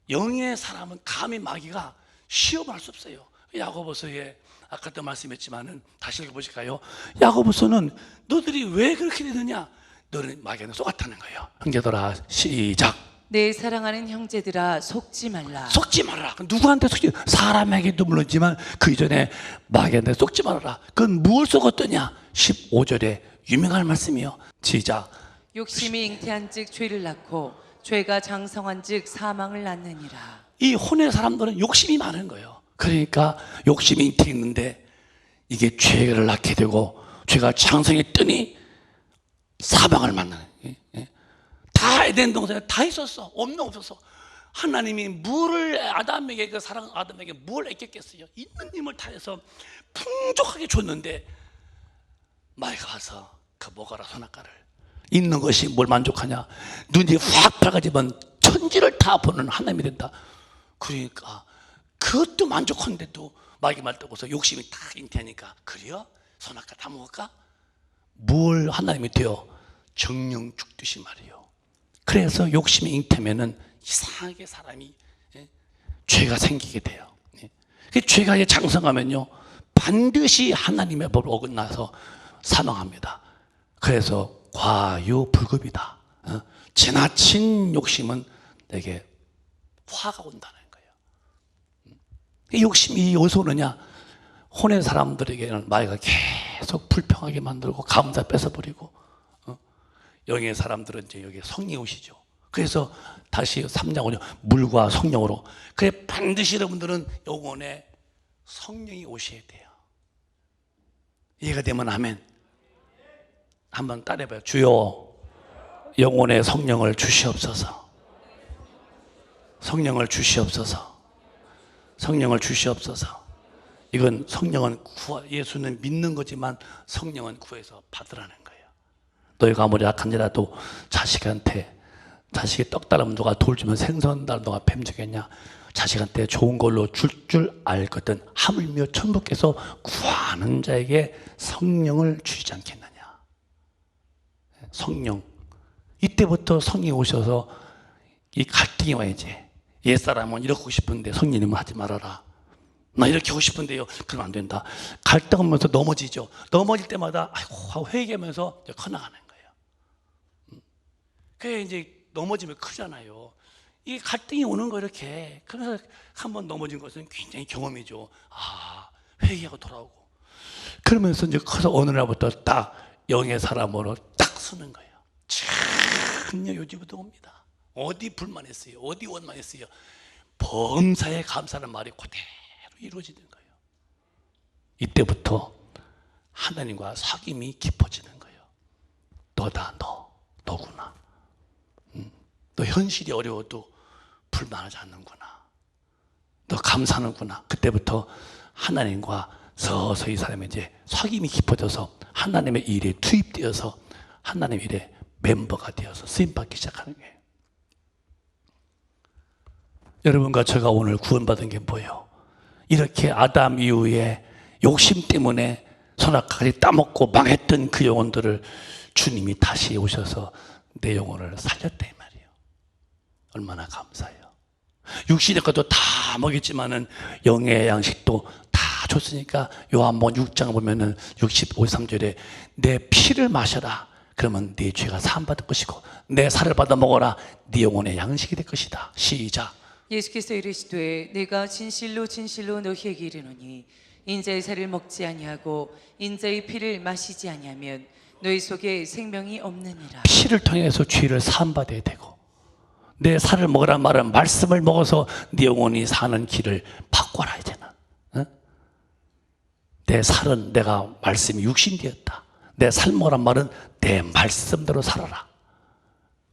영의 사람은 감히 마귀가 시험할 수 없어요. 야고보서에 아까도 말씀했지만은 다시 읽어보실까요? 야고보서는 너들이 왜 그렇게 되느냐? 너는 마귀한테 속았다는 거예요. 형제들아 시작. 내 사랑하는 형제들아 속지 말라. 속지 말아라. 누구한테 속지? 사람에게도 물론이지만 그 이전에 마귀한테 속지 말아라. 그건 무엇을 속았더냐? 15절에 유명한 말씀이요. 시작. 욕심이 잉태한즉 죄를 낳고 죄가 장성한즉 사망을 낳느니라. 이 혼의 사람들은 욕심이 많은 거예요. 그러니까 욕심이 잉태했는데 이게 죄를 낳게 되고 죄가 장성이 뜨니 사망을 만나는. 다 에덴 동산에 다 있었어. 없었어. 하나님이 물을 아담에게, 그 사랑 아담에게 뭘 아꼈겠어요? 있는 힘을 다해서 풍족하게 줬는데 마귀가 와서 그 모가라 소낙가를, 있는 것이 뭘 만족하냐? 눈이 확 밝아지면 천지를 다 보는 하나님이 된다. 그러니까 그것도 만족한데도 마귀 말 듣고서 욕심이 딱 잉태하니까, 그래요? 소낙가 다 먹을까? 뭘 하나님이 되어 정령 죽듯이 말이요. 그래서 욕심이 잉태면은 이상하게 사람이 죄가 생기게 돼요. 죄가 이제 장성하면요 반드시 하나님의 법을 어긋나서 사망합니다. 그래서 과유불급이다. 지나친 욕심은 내게 화가 온다는 거예요. 이 욕심이 어디서 오느냐? 혼의 사람들에게는 마귀가 계속 불평하게 만들고 감사 뺏어버리고, 영의 사람들은 이제 여기 성령이 오시죠. 그래서 다시 3장 5절 물과 성령으로. 그래 반드시 여러분들은 영혼에 성령이 오셔야 돼요. 이해가 되면 아멘. 한번 따라해봐요. 주여 영혼에 성령을 주시옵소서. 성령을 주시옵소서. 성령을 주시옵소서. 이건 성령은 예수는 믿는 거지만 성령은 구해서 받으라는 거예요. 너희가 아무리 약한지라도 자식한테 자식이 떡 달라면 누가 돌 주면 생선 달라면 누가 뱀 주겠냐. 자식한테 좋은 걸로 줄 알거든 하물며 천부께서 구하는 자에게 성령을 주시지 않겠느냐. 성령, 이때부터 성령이 오셔서 이 갈등이 와야지. 옛사람은 이렇게 하고 싶은데 성령님은 하지 말아라. 나 이렇게 하고 싶은데요, 그러면 안 된다. 갈등하면서 넘어지죠. 넘어질 때마다 아이고 하고 회개하면서 커나가는 거예요. 그게 이제 넘어지면 크잖아요. 이 갈등이 오는 거 이렇게. 그래서 한번 넘어진 것은 굉장히 경험이죠. 아, 회개하고 돌아오고. 그러면서 이제 커서 어느 날부터 딱 영의 사람으로 딱 서는 거예요. 전혀 요지부터 옵니다. 어디 불만했어요? 어디 원망했어요? 범사에 감사하는 말이 그대로 이루어지는 거예요. 이때부터 하나님과 사귐이 깊어지는 거예요. 너다, 너구나. 너 현실이 어려워도 불만하지 않는구나. 너 감사하는구나. 그때부터 하나님과 서서히 사람이 이제 사귐이 깊어져서 하나님의 일에 투입되어서 하나님의 일에 멤버가 되어서 쓰임받기 시작하는 거예요. 여러분과 제가 오늘 구원받은 게 뭐예요? 이렇게 아담 이후에 욕심 때문에 선악과까지 따먹고 망했던 그 영혼들을 주님이 다시 오셔서 내 영혼을 살렸다 이 말이에요. 얼마나 감사해요. 육신의 것도 다 먹였지만은 영의 양식도 다 줬으니까 요한복음 6장 보면은 53절에 내 피를 마셔라. 그러면 네 죄가 사함받을 것이고 내 살을 받아 먹어라. 네 영혼의 양식이 될 것이다. 시작. 예수께서 이르시되 내가 진실로 진실로 너희에게 이르노니 인자의 살을 먹지 아니하고 인자의 피를 마시지 아니하면 너희 속에 생명이 없느니라. 피를 통해서 죄를 사함받아야 되고 내 살을 먹으란 말은 말씀을 먹어서 네 영혼이 사는 길을 바꿔라 이제는. 어? 내 살은 내가 말씀이 육신되었다. 내 살 먹으란 말은 내 말씀대로 살아라.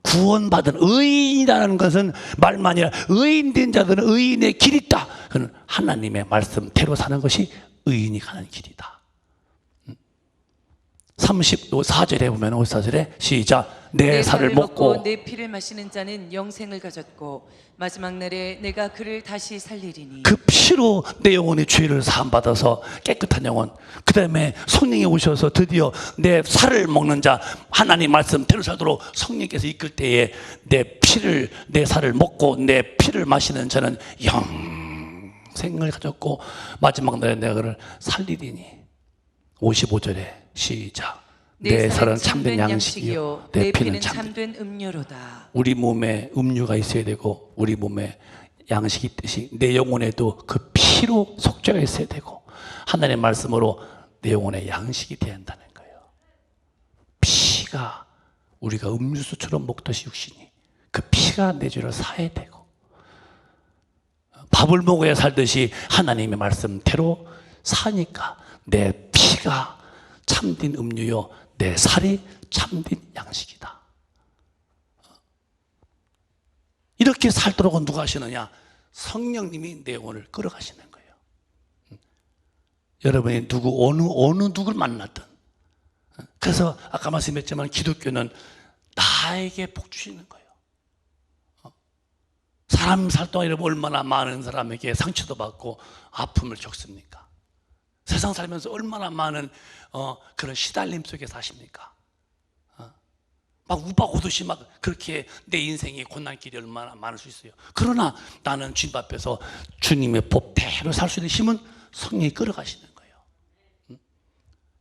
구원받은 의인이라는 것은 말만이 아니라 의인된 자들은 의인의 길이 있다. 그는 하나님의 말씀대로 사는 것이 의인이 가는 길이다. 34절에 보면 54절에 시작. 내 살을 먹고 내 피를 마시는 자는 영생을 가졌고 마지막 날에 내가 그를 다시 살리리니. 그 피로 내 영혼의 죄를 사함받아서 깨끗한 영혼, 그 다음에 성령이 오셔서 드디어 내 살을 먹는 자, 하나님 말씀대로 살도록 성령께서 이끌 때에 내 살을 먹고 내 피를 마시는 자는 영생을 가졌고 마지막 날에 내가 그를 살리리니. 55절에 시작. 내 살은 참된 양식이요 내 피는 참된 음료로다. 우리 몸에 음료가 있어야 되고 우리 몸에 양식이 있듯이 내 영혼에도 그 피로 속죄가 있어야 되고 하나님의 말씀으로 내 영혼에 양식이 되어야 한다는 거예요. 피가 우리가 음료수처럼 먹듯이 육신이 그 피가 내 죄를 사해야 되고 밥을 먹어야 살듯이 하나님의 말씀대로 사니까 내 피가 참된 음료요 내 살이 참된 양식이다. 이렇게 살도록 누가 하시느냐? 성령님이 내 영혼을 끌어가시는 거예요. 여러분이 어느 누구를 만났든. 그래서 아까 말씀했지만 기독교는 나에게 복 주시는 거예요. 사람 살 동안 여러분 얼마나 많은 사람에게 상처도 받고 아픔을 겪습니까? 세상 살면서 얼마나 많은 그런 시달림 속에 사십니까? 막 우박오듯이 막 그렇게 내 인생의 고난길이 얼마나 많을 수 있어요. 그러나 나는 주님 앞에서 주님의 법대로 살 수 있는 힘은 성령이 끌어가시는 거예요.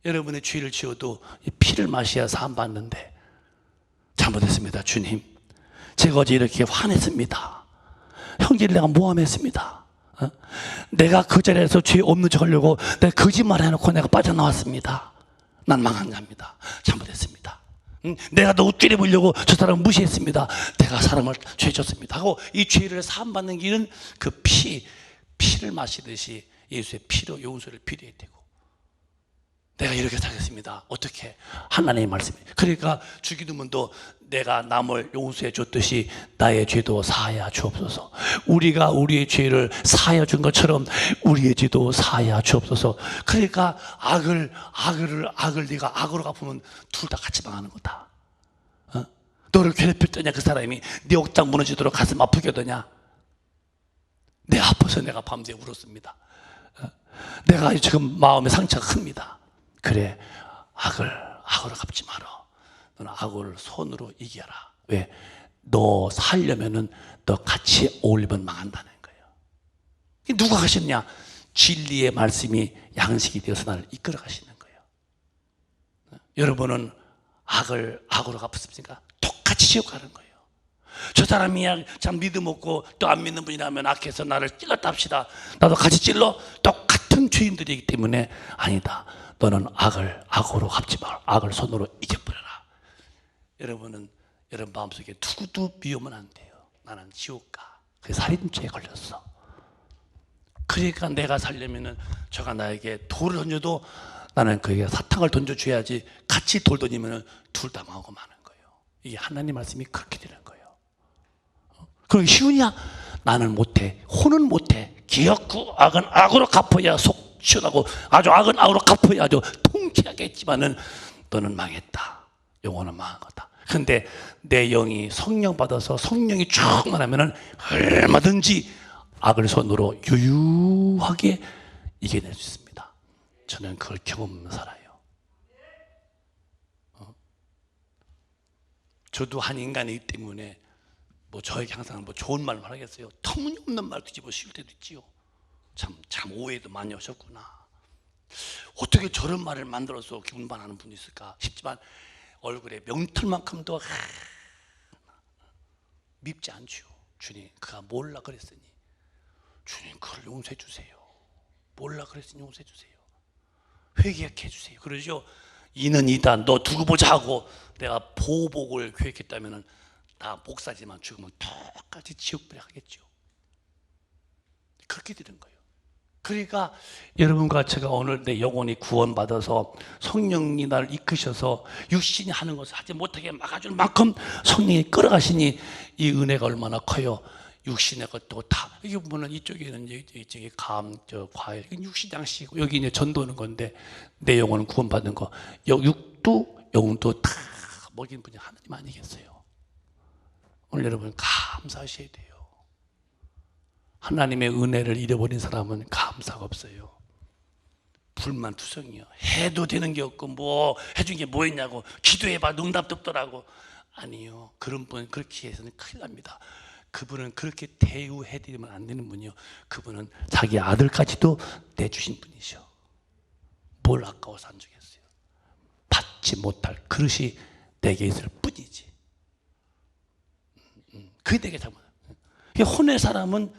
여러분의 죄를 지어도 피를 마셔야 사함받는데 잘못했습니다. 주님, 제가 어제 이렇게 화냈습니다. 형제를 내가 모함했습니다. 내가 그 자리에서 죄 없는 척 하려고 내가 거짓말 해놓고 내가 빠져나왔습니다. 난 망한 자입니다. 잘못했습니다. 내가 너 우쭐해 보려고 저 사람을 무시했습니다. 내가 사람을 죄 졌습니다 하고 이 죄를 사함받는 길은 그 피를 마시듯이 예수의 피로 용서를 비려야 되고 내가 이렇게 살겠습니다. 어떻게? 하나님의 말씀이. 그러니까 주기도문도 내가 남을 용서해 줬듯이 나의 죄도 사하여 주옵소서. 우리가 우리의 죄를 사하여 준 것처럼 우리의 죄도 사하여 주옵소서. 그러니까 악을 네가 악으로 갚으면 둘 다 같이 망하는 거다. 너를 괴롭혔더냐 그 사람이 네 옥장 무너지도록 가슴 아프게 하더냐. 내 아파서 내가 밤새 울었습니다. 내가 지금 마음의 상처가 큽니다. 그래, 악으로 갚지 마라. 너는 악을 손으로 이겨라. 왜? 너 살려면은 너 같이 어울리면 망한다는 거예요. 누가 하셨냐? 진리의 말씀이 양식이 되어서 나를 이끌어 가시는 거예요. 여러분은 악으로 갚았습니까? 똑같이 지옥 가는 거예요. 저 사람이 참 믿음 없고 또 안 믿는 분이라면 악해서 나를 찔렀다 합시다. 나도 같이 찔러? 똑같은 죄인들이기 때문에 아니다. 너는 악으로 갚지 마. 악을 손으로 이겨버려라. 여러분은 여러분 마음속에 누구도 미우면 안 돼요. 나는 지옥 가. 그 살인죄에 걸렸어. 그러니까 내가 살려면은 저가 나에게 돌을 던져도 나는 그에게 사탕을 던져줘야지 같이 돌 던지면은 둘 다 망하고 마는 거예요. 이게 하나님 말씀이 그렇게 되는 거예요. 그러기 쉬우냐? 나는 못해. 혼은 못해. 기어코 악은 악으로 갚아야 속 시원하고 아주 악은 악으로 갚아야 아주 통쾌하게 했지만은 너는 망했다. 영혼은 망한 거다. 그런데 내 영이 성령 받아서 성령이 충만하면은 얼마든지 악을 손으로 유유하게 이겨낼 수 있습니다. 저는 그걸 경험하며 살아요. 저도 한 인간이기 때문에 뭐 저에게 항상 뭐 좋은 말만 하겠어요. 터무니없는 말 뒤집어 씌울 때도 있지요. 참 오해도 많이 하셨구나. 어떻게 저런 말을 만들어서 기분반하는 분이 있을까 싶지만 얼굴에 명털만큼도 밉지 않죠. 주님, 그가 몰라 그랬으니 주님 그걸 용서해 주세요. 몰라 그랬으니 용서해 주세요. 회개해 주세요. 그러죠. 이는 이다. 너 두고 보자 하고 내가 보복을 계획했다면은 나 목사지만 죽으면 똑같이 지옥불에 가겠죠. 그렇게 되는 거예요. 그러니까 여러분과 제가 오늘 내 영혼이 구원받아서 성령이 나를 이끄셔서 육신이 하는 것을 하지 못하게 막아주는 만큼 성령이 끌어가시니 이 은혜가 얼마나 커요. 육신의 것도 다 여기 보면 이쪽에는 이쪽에 과일 육신 양식이고 여기 이제 전도는 건데 내 영혼은 구원받은 거 육도 영도 다 먹인 분이 하나님 아니겠어요. 오늘 여러분 감사하셔야 돼요. 하나님의 은혜를 잃어버린 사람은 감사가 없어요. 불만투성이요. 해도 되는 게 없고 뭐 해준 게 뭐 있냐고 기도해봐 응답도 없더라고. 아니요. 그런 분 그렇게 해서는 큰일 납니다. 그분은 그렇게 대우해드리면 안 되는 분이요. 그분은 자기 아들까지도 내주신 분이셔. 뭘 아까워서 안 주겠어요. 받지 못할 그릇이 내게 있을 뿐이지. 그게 내게 잘못. 혼의 사람은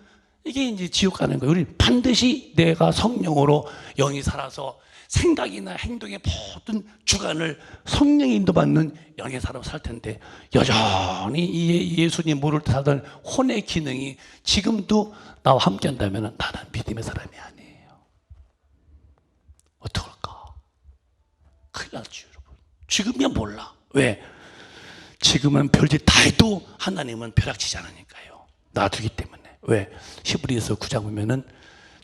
이게 이제 지옥 가는 거예요. 우리는 반드시 내가 성령으로 영이 살아서 생각이나 행동의 모든 주관을 성령이 인도받는 영의 사람으로 살 텐데 여전히 이 예수님 모를 때 살던 혼의 기능이 지금도 나와 함께 한다면 나는 믿음의 사람이 아니에요. 어떡할까? 큰일 났죠, 여러분. 지금이야 몰라. 왜? 지금은 별짓 다 해도 하나님은 벼락치지 않으니까요. 놔두기 때문에. 왜? 히브리서 9장 보면은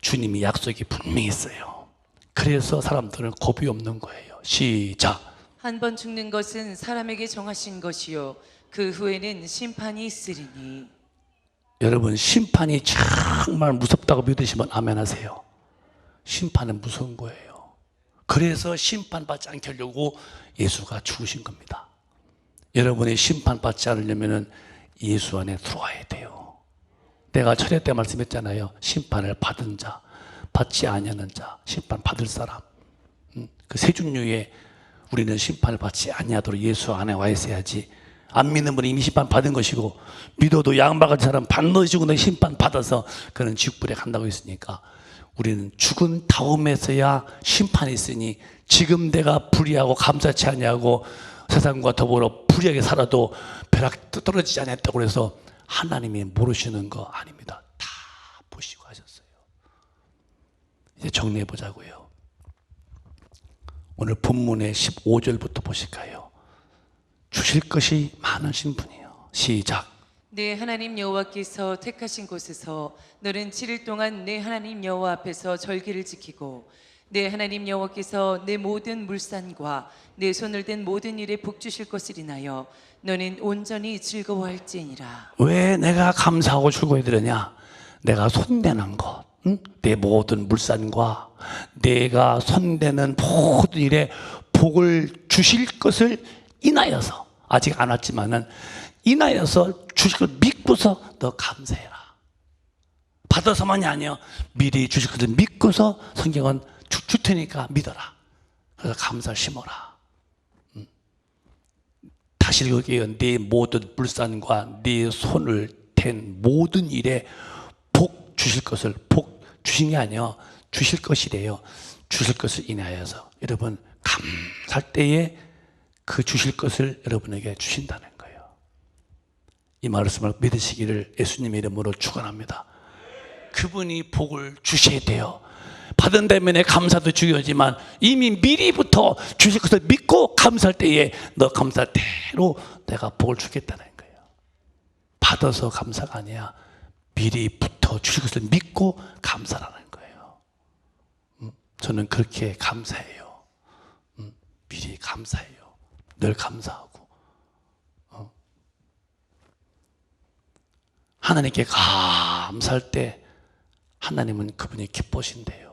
주님이 약속이 분명히 있어요. 그래서 사람들은 겁이 없는 거예요. 시작. 한 번 죽는 것은 사람에게 정하신 것이요 그 후에는 심판이 있으리니. 여러분 심판이 정말 무섭다고 믿으시면 아멘 하세요. 심판은 무서운 거예요. 그래서 심판받지 않게 하려고 예수가 죽으신 겁니다. 여러분이 심판받지 않으려면 예수 안에 들어와야 돼요. 내가 철회 때 말씀했잖아요. 심판을 받은 자, 받지 아니하는 자, 심판 받을 사람. 그 세 종류의 우리는 심판을 받지 아니하도록 예수 안에 와 있어야지. 안 믿는 분이 이미 심판 받은 것이고 믿어도 양박한 사람 반드시 죽은 심판 받아서 그는 지옥불에 간다고 했으니까 우리는 죽은 다음에서야 심판이 있으니 지금 내가 불의하고 감사치 아니하고 세상과 더불어 불의하게 살아도 벼락 떨어지지 않았다고 해서 하나님이 모르시는 거 아닙니다. 다 보시고 하셨어요. 이제 정리해 보자고요. 오늘 본문의 15절부터 보실까요? 주실 것이 많으신 분이에요. 시작. 내 하나님 여호와께서 택하신 곳에서 너는 7일 동안 내 하나님 여호와 앞에서 절기를 지키고 내 하나님 여호와께서 내 모든 물산과 내 손을 댄 모든 일에 복 주실 것을 인하여 너는 온전히 즐거워할지니라. 왜 내가 감사하고 즐거워야 되느냐? 내가 손대는 것, 내 모든 물산과 내가 손대는 모든 일에 복을 주실 것을 인하여서, 아직 안 왔지만은 인하여서 주실 걸 믿고서 너 감사해라. 받아서만이 아니요, 미리 주실 것을 믿고서 성경은 줄 테니까 믿어라. 그래서 감사를 심어라. 다시 읽을게요. 네 모든 불산과 네 손을 댄 모든 일에 복 주실 것을, 복 주신 게 아니요, 주실 것이래요. 주실 것을 인하여서 여러분 감사할 때에 그 주실 것을 여러분에게 주신다는 거예요. 이 말씀을 믿으시기를 예수님의 이름으로 축원합니다. 그분이 복을 주셔야 돼요. 받은 다음에 감사도 중요하지만 이미 미리부터 주실 것을 믿고 감사할 때에 너 감사할 대로 내가 복을 주겠다는 거예요. 받아서 감사가 아니야, 미리부터 주실 것을 믿고 감사라는 거예요. 저는 그렇게 감사해요. 미리 감사해요. 늘 감사하고 하나님께 감사할 때 하나님은 그분이 기뻐하신대요.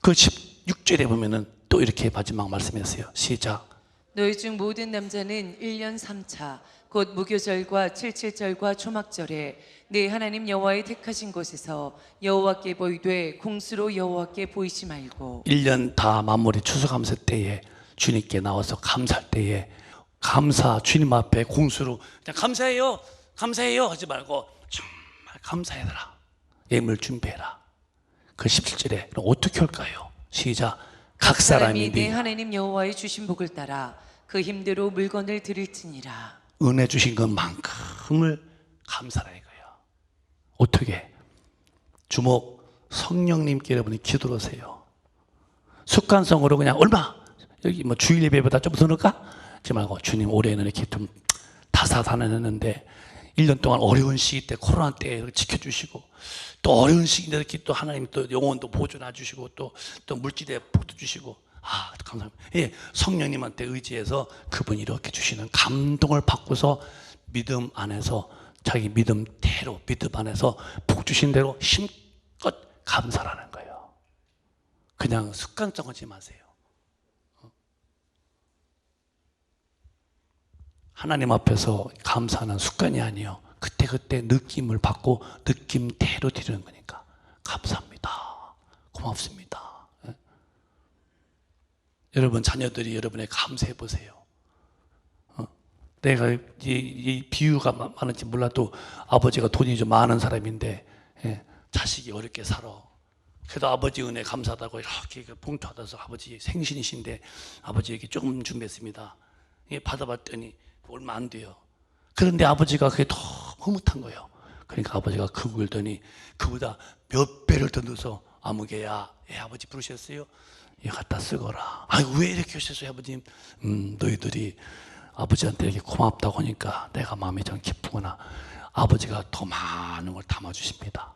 그 16절에 보면은 또 이렇게 마지막 말씀했어요. 시작. 너희 중 모든 남자는 1년 3차 곧 무교절과 77절과 초막절에 내 하나님 여호와의 택하신 곳에서 여호와께 보이되 공수로 여호와께 보이지 말고 1년 다 마무리 추수감사 때에 주님께 나와서 감사할 때에 감사, 주님 앞에 공수로 그냥 감사해요, 감사해요 하지 말고 정말 감사해라. 예물 준비해라. 그 17절에 어떻게 할까요? 시작. 각 사람이 내 하나님 여호와의 주신 복을 따라 그 힘대로 물건을 드릴지니라. 은혜 주신 것만큼을 감사라 이거예요. 어떻게? 주목, 성령님께 여러분이 기도를 하세요. 습관성으로 그냥 얼마? 여기 뭐 주일 예배보다 좀 더 넣을까? 하지 말고 주님 올해는 이렇게 좀 다사다난했는데 1년 동안 어려운 시기 때 코로나 때 지켜주시고 또 어려운 시기인데 이렇게 또 하나님 또 영혼도 보존해 주시고 또 물질에 복도 주시고 감사합니다. 예, 성령님한테 의지해서 그분이 이렇게 주시는 감동을 받고서 믿음 안에서 자기 믿음대로 믿음 안에서 복 주신 대로 힘껏 감사라는 거예요. 그냥 습관성 하지 마세요. 하나님 앞에서 감사하는 습관이 아니에요. 그때그때 느낌을 받고 느낌대로 드리는 거니까 감사합니다, 고맙습니다. 예? 여러분 자녀들이 여러분에 감사해 보세요. 내가 이 비유가 많은지 몰라도 아버지가 돈이 좀 많은 사람인데 자식이 어렵게 살아. 그래도 아버지 은혜 감사하다고 이렇게 봉투 받아서 아버지 생신이신데 아버지에게 조금 준비했습니다. 받아봤더니 얼마 안 돼요. 그런데 아버지가 그게 너무 흐뭇한 거예요. 그러니까 아버지가 그걸 더니 그보다 몇 배를 더 넣어서 아무개야, 아버지 부르셨어요? 이거 갖다 쓰거라. 왜 이렇게 하셨어요 아버님? 너희들이 아버지한테 이렇게 고맙다고 하니까 내가 마음이 좀 기쁘구나. 아버지가 더 많은 걸 담아주십니다.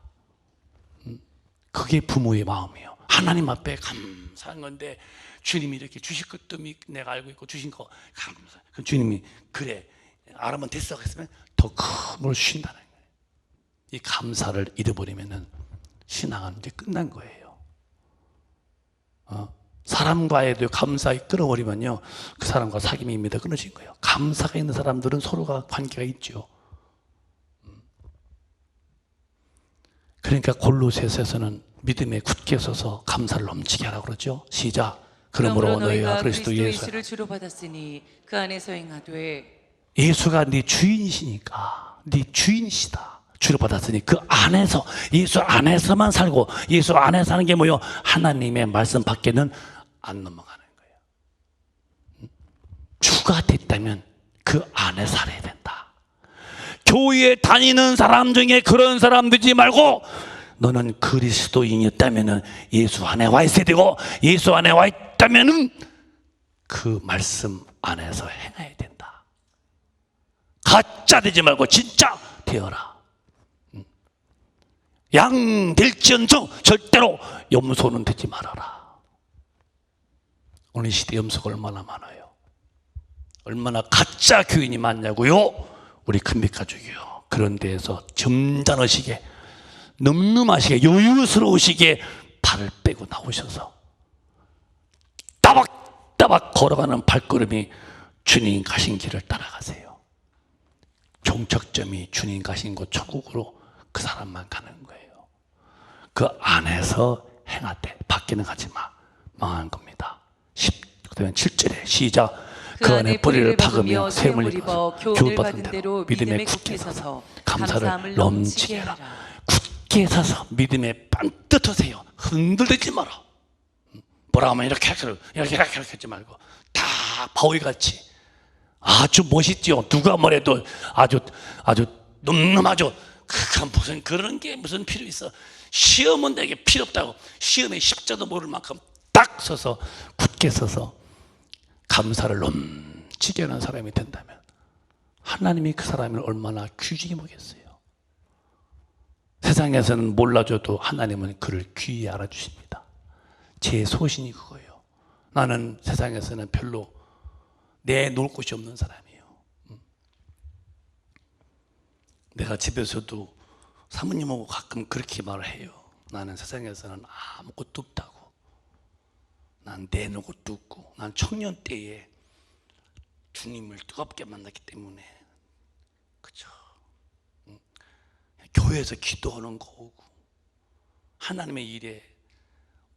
그게 부모의 마음이에요. 하나님 앞에 감사한 건데 주님이 이렇게 주실 것도 내가 알고 있고 주신 거 감사. 그럼 주님이 그래 알아면 됐어 했으면 더 큰 걸 주신다는 거예요. 이 감사를 잃어버리면은 신앙은 이제 끝난 거예요. 사람과에도 감사가 끊어버리면요 그 사람과 사귐이 이미 다 끊어진 거예요. 감사가 있는 사람들은 서로가 관계가 있죠. 그러니까 골로새서에서는 믿음에 굳게 서서 감사를 넘치게 하라고 그러죠. 시작. 그러므로 너희가 그리스도 예수를 주로 받았으니 그 안에서 행하되 예수가 네 주인이시니까 네 주인이시다. 주로 받았으니 그 안에서 예수 안에서만 살고 예수 안에 사는 게 뭐요? 하나님의 말씀 밖에는 안 넘어가는 거예요. 주가 됐다면 그 안에 살아야 된다. 교회에 다니는 사람 중에 그런 사람 되지 말고 너는 그리스도인이었다면 예수 안에 와 있어야 되고 예수 안에 와 있다면 그 말씀 안에서 행해야 된다. 가짜 되지 말고 진짜 되어라. 양 될지언정 절대로 염소는 되지 말아라. 오늘 시대 염소가 얼마나 많아요. 얼마나 가짜 교인이 많냐고요. 우리 큰빛 가족이요. 그런 데에서 점잖으시게, 늠름하시게, 여유스러우시게 발을 빼고 나오셔서 따박따박 걸어가는 발걸음이 주님 가신 길을 따라가세요. 종착점이 주님 가신 곳 천국으로 그 사람만 가는 거예요. 그 안에서 행하되 밖에는 가지 마. 망한 겁니다. 7절에 시작. 그 안에 뿌리를 박으며 샘을 입어 교훈을 받은 대로 믿음에 굳게 서서 감사를 넘치게 하라. 굳게 서서 믿음에 반듯하세요. 흔들리지 마라. 뭐라 하면 이렇게 하지 말고 다 바위같이 아주 멋있지요. 누가 뭐래도 아주 늠름하죠. 무슨 그런 게 무슨 필요 있어. 시험은 내게 필요 없다고. 시험에 십자도 모를 만큼 딱 서서 굳게 서서 감사를 넘치게 하는 사람이 된다면 하나님이 그 사람을 얼마나 귀중히 보겠어요. 세상에서는 몰라줘도 하나님은 그를 귀히 알아주십니다. 제 소신이 그거예요. 나는 세상에서는 별로 내놓을 곳이 없는 사람이에요. 내가 집에서도 사모님하고 가끔 그렇게 말을 해요. 나는 세상에서는 아무것도 없다고. 난 내놓을 것도 없고, 난 청년 때에 주님을 뜨겁게 만났기 때문에, 그죠? 교회에서 기도하는 거 오고, 하나님의 일에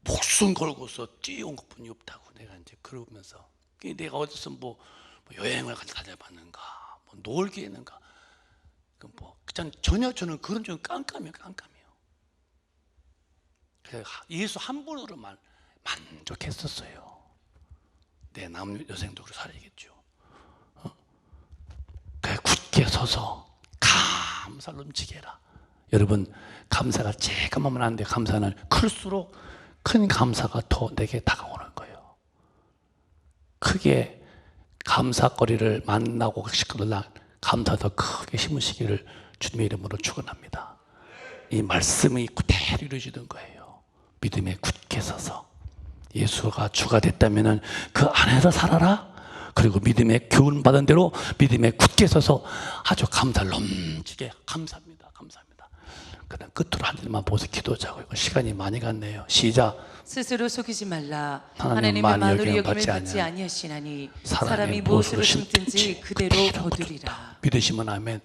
목숨 걸고서 뛰어온 것뿐이 없다고 내가 이제 그러면서, 내가 어디서 뭐 여행을 다녀봤는가, 뭐 놀게 했는가, 그냥 전혀 저는 그런 좀 깜깜해요. 그래서 예수 한 분으로만 만족했었어요. 내 남 여생도 그렇게 살아야겠죠. 그래 굳게 서서 감사를 넘치게 해라. 여러분, 감사가 조금만 하는데 감사는 클수록 큰 감사가 더 내게 다가오는 거예요. 크게 감사거리를 만나고 식구들랑 감사 더 크게 심으시기를 주님의 이름으로 축원합니다. 이 말씀이 그대로 이루어지는 거예요. 믿음에 굳게 서서 예수가 주가 됐다면 그 안에서 살아라. 그리고 믿음에 교훈 받은 대로 믿음에 굳게 서서 아주 감사를 넘치게 감사합니다. 그다음 끝으로 한 일만 보서 기도하자고요. 시간이 많이 갔네요. 시작. 스스로 속이지 말라. 하나님의 하나님의 만을 만으로 받지 여김을 받지 아니하니 아니하시나니 사람이 사람이 무엇으로 심든지 그대로 거두리라. 믿으시면 아멘.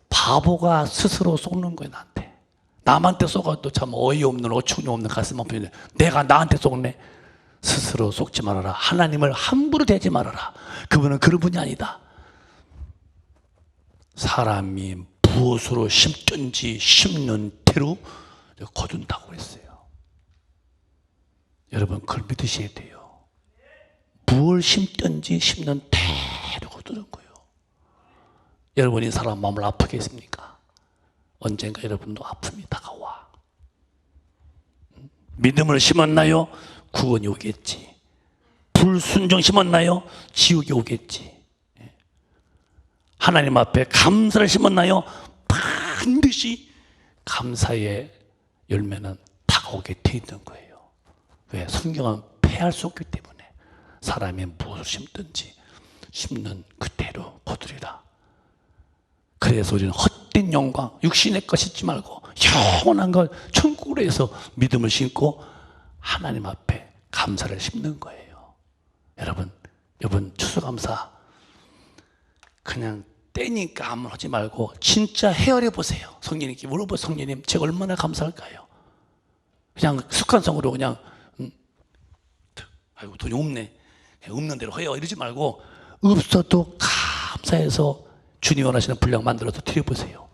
바보가 스스로 속는 거예요. 나한테. 남한테 속아도 참 어이없는 어처구니 없는 가슴 아픈데 내가 나한테 속네. 스스로 속지 말아라. 하나님을 함부로 대지 말아라. 그분은 그런 분이 아니다. 사람이 무엇으로 심든지 심는 대로 거둔다고 했어요. 여러분 그걸 믿으셔야 돼요. 무엇을 심든지 심는 대로 거두는 거예요. 여러분이 사람 마음을 아프게 했습니까? 언젠가 여러분도 아픔이 다가와. 믿음을 심었나요? 구원이 오겠지. 불순종 심었나요? 지옥이 오겠지. 하나님 앞에 감사를 심었나요? 반드시 감사의 열매는 다가오게 돼 있는 거예요. 왜? 성경은 패할 수 없기 때문에 사람이 무엇을 심든지 심는 그대로 거두리라. 그래서 우리는 헛된 영광, 육신의 것 심지 말고 영원한 것 천국으로 해서 믿음을 심고 하나님 앞에 감사를 심는 거예요. 여러분 추수감사 그냥 때니까 아무 하지 말고 진짜 헤아려 보세요. 성령님께 물어보세요. 성령님 제가 얼마나 감사할까요? 그냥 습관성으로 그냥 아이고 돈이 없네, 없는 대로 해요 이러지 말고 없어도 감사해서 주님 원하시는 분량 만들어서 드려보세요.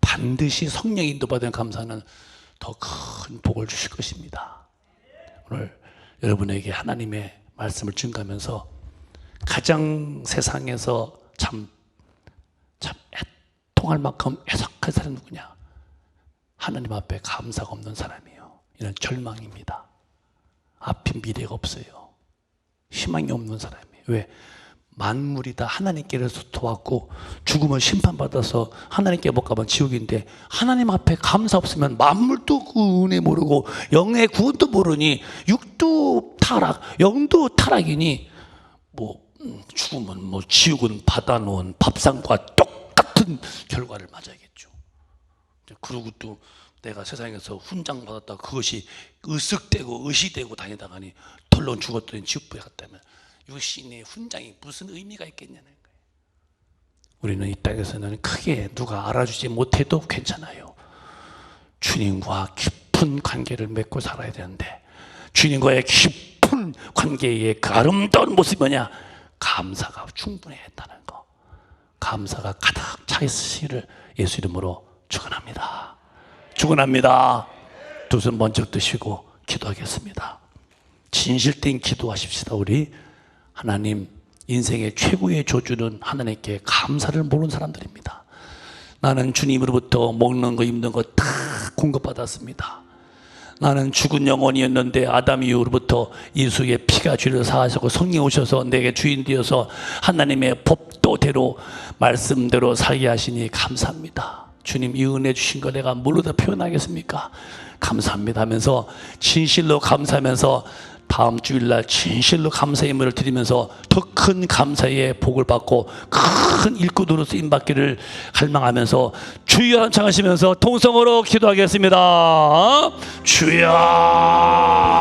반드시 성령 인도받은 감사는 더 큰 복을 주실 것입니다. 오늘 여러분에게 하나님의 말씀을 증거하면서 가장 세상에서 참 애통할 만큼 애석한 사람이 누구냐? 하나님 앞에 감사가 없는 사람이에요. 이는 절망입니다. 앞에 미래가 없어요. 희망이 없는 사람이에요. 왜? 만물이 다 하나님께로서 도왔고 죽으면 심판받아서 하나님께 못 가면 지옥인데 하나님 앞에 감사 없으면 만물도 그 은혜 모르고 영의 구원도 모르니 육도 타락, 영도 타락이니 뭐 죽으면 뭐 지옥은 받아놓은 밥상과 똑같은 결과를 맞아야겠죠. 그러고 또 내가 세상에서 훈장 받았다 그것이 으쓱대고 의시되고 다니다가니 털론 죽었더니 지옥불에 갔다면 육신의 훈장이 무슨 의미가 있겠냐는 거예요. 우리는 이 땅에서는 크게 누가 알아주지 못해도 괜찮아요. 주님과 깊은 관계를 맺고 살아야 되는데 주님과의 깊은 관계의 그 아름다운 모습이 뭐냐? 감사가 충분히 했다는 거. 감사가 가득 차 있으시기를 예수 이름으로 축원합니다. 축원합니다. 두 손 번쩍 드시고 기도하겠습니다. 진실된 기도하십시다. 우리 하나님, 인생의 최고의 조주는 하나님께 감사를 모르는 사람들입니다. 나는 주님으로부터 먹는 거 입는 거 다 공급받았습니다. 나는 죽은 영혼이었는데 아담 이후로부터 예수의 피가 죄를 사하시고 성령 오셔서 내게 주인 되어서 하나님의 법도대로 말씀대로 살게 하시니 감사합니다. 주님, 이 은혜 주신 거 내가 뭘로 다 표현하겠습니까? 감사합니다 하면서 진실로 감사하면서 다음 주일날 진실로 감사의 예물을 드리면서 더 큰 감사의 복을 받고 큰 일꾼으로 쓰임받기를 갈망하면서 주여 함창하시면서 통성으로 기도하겠습니다. 주여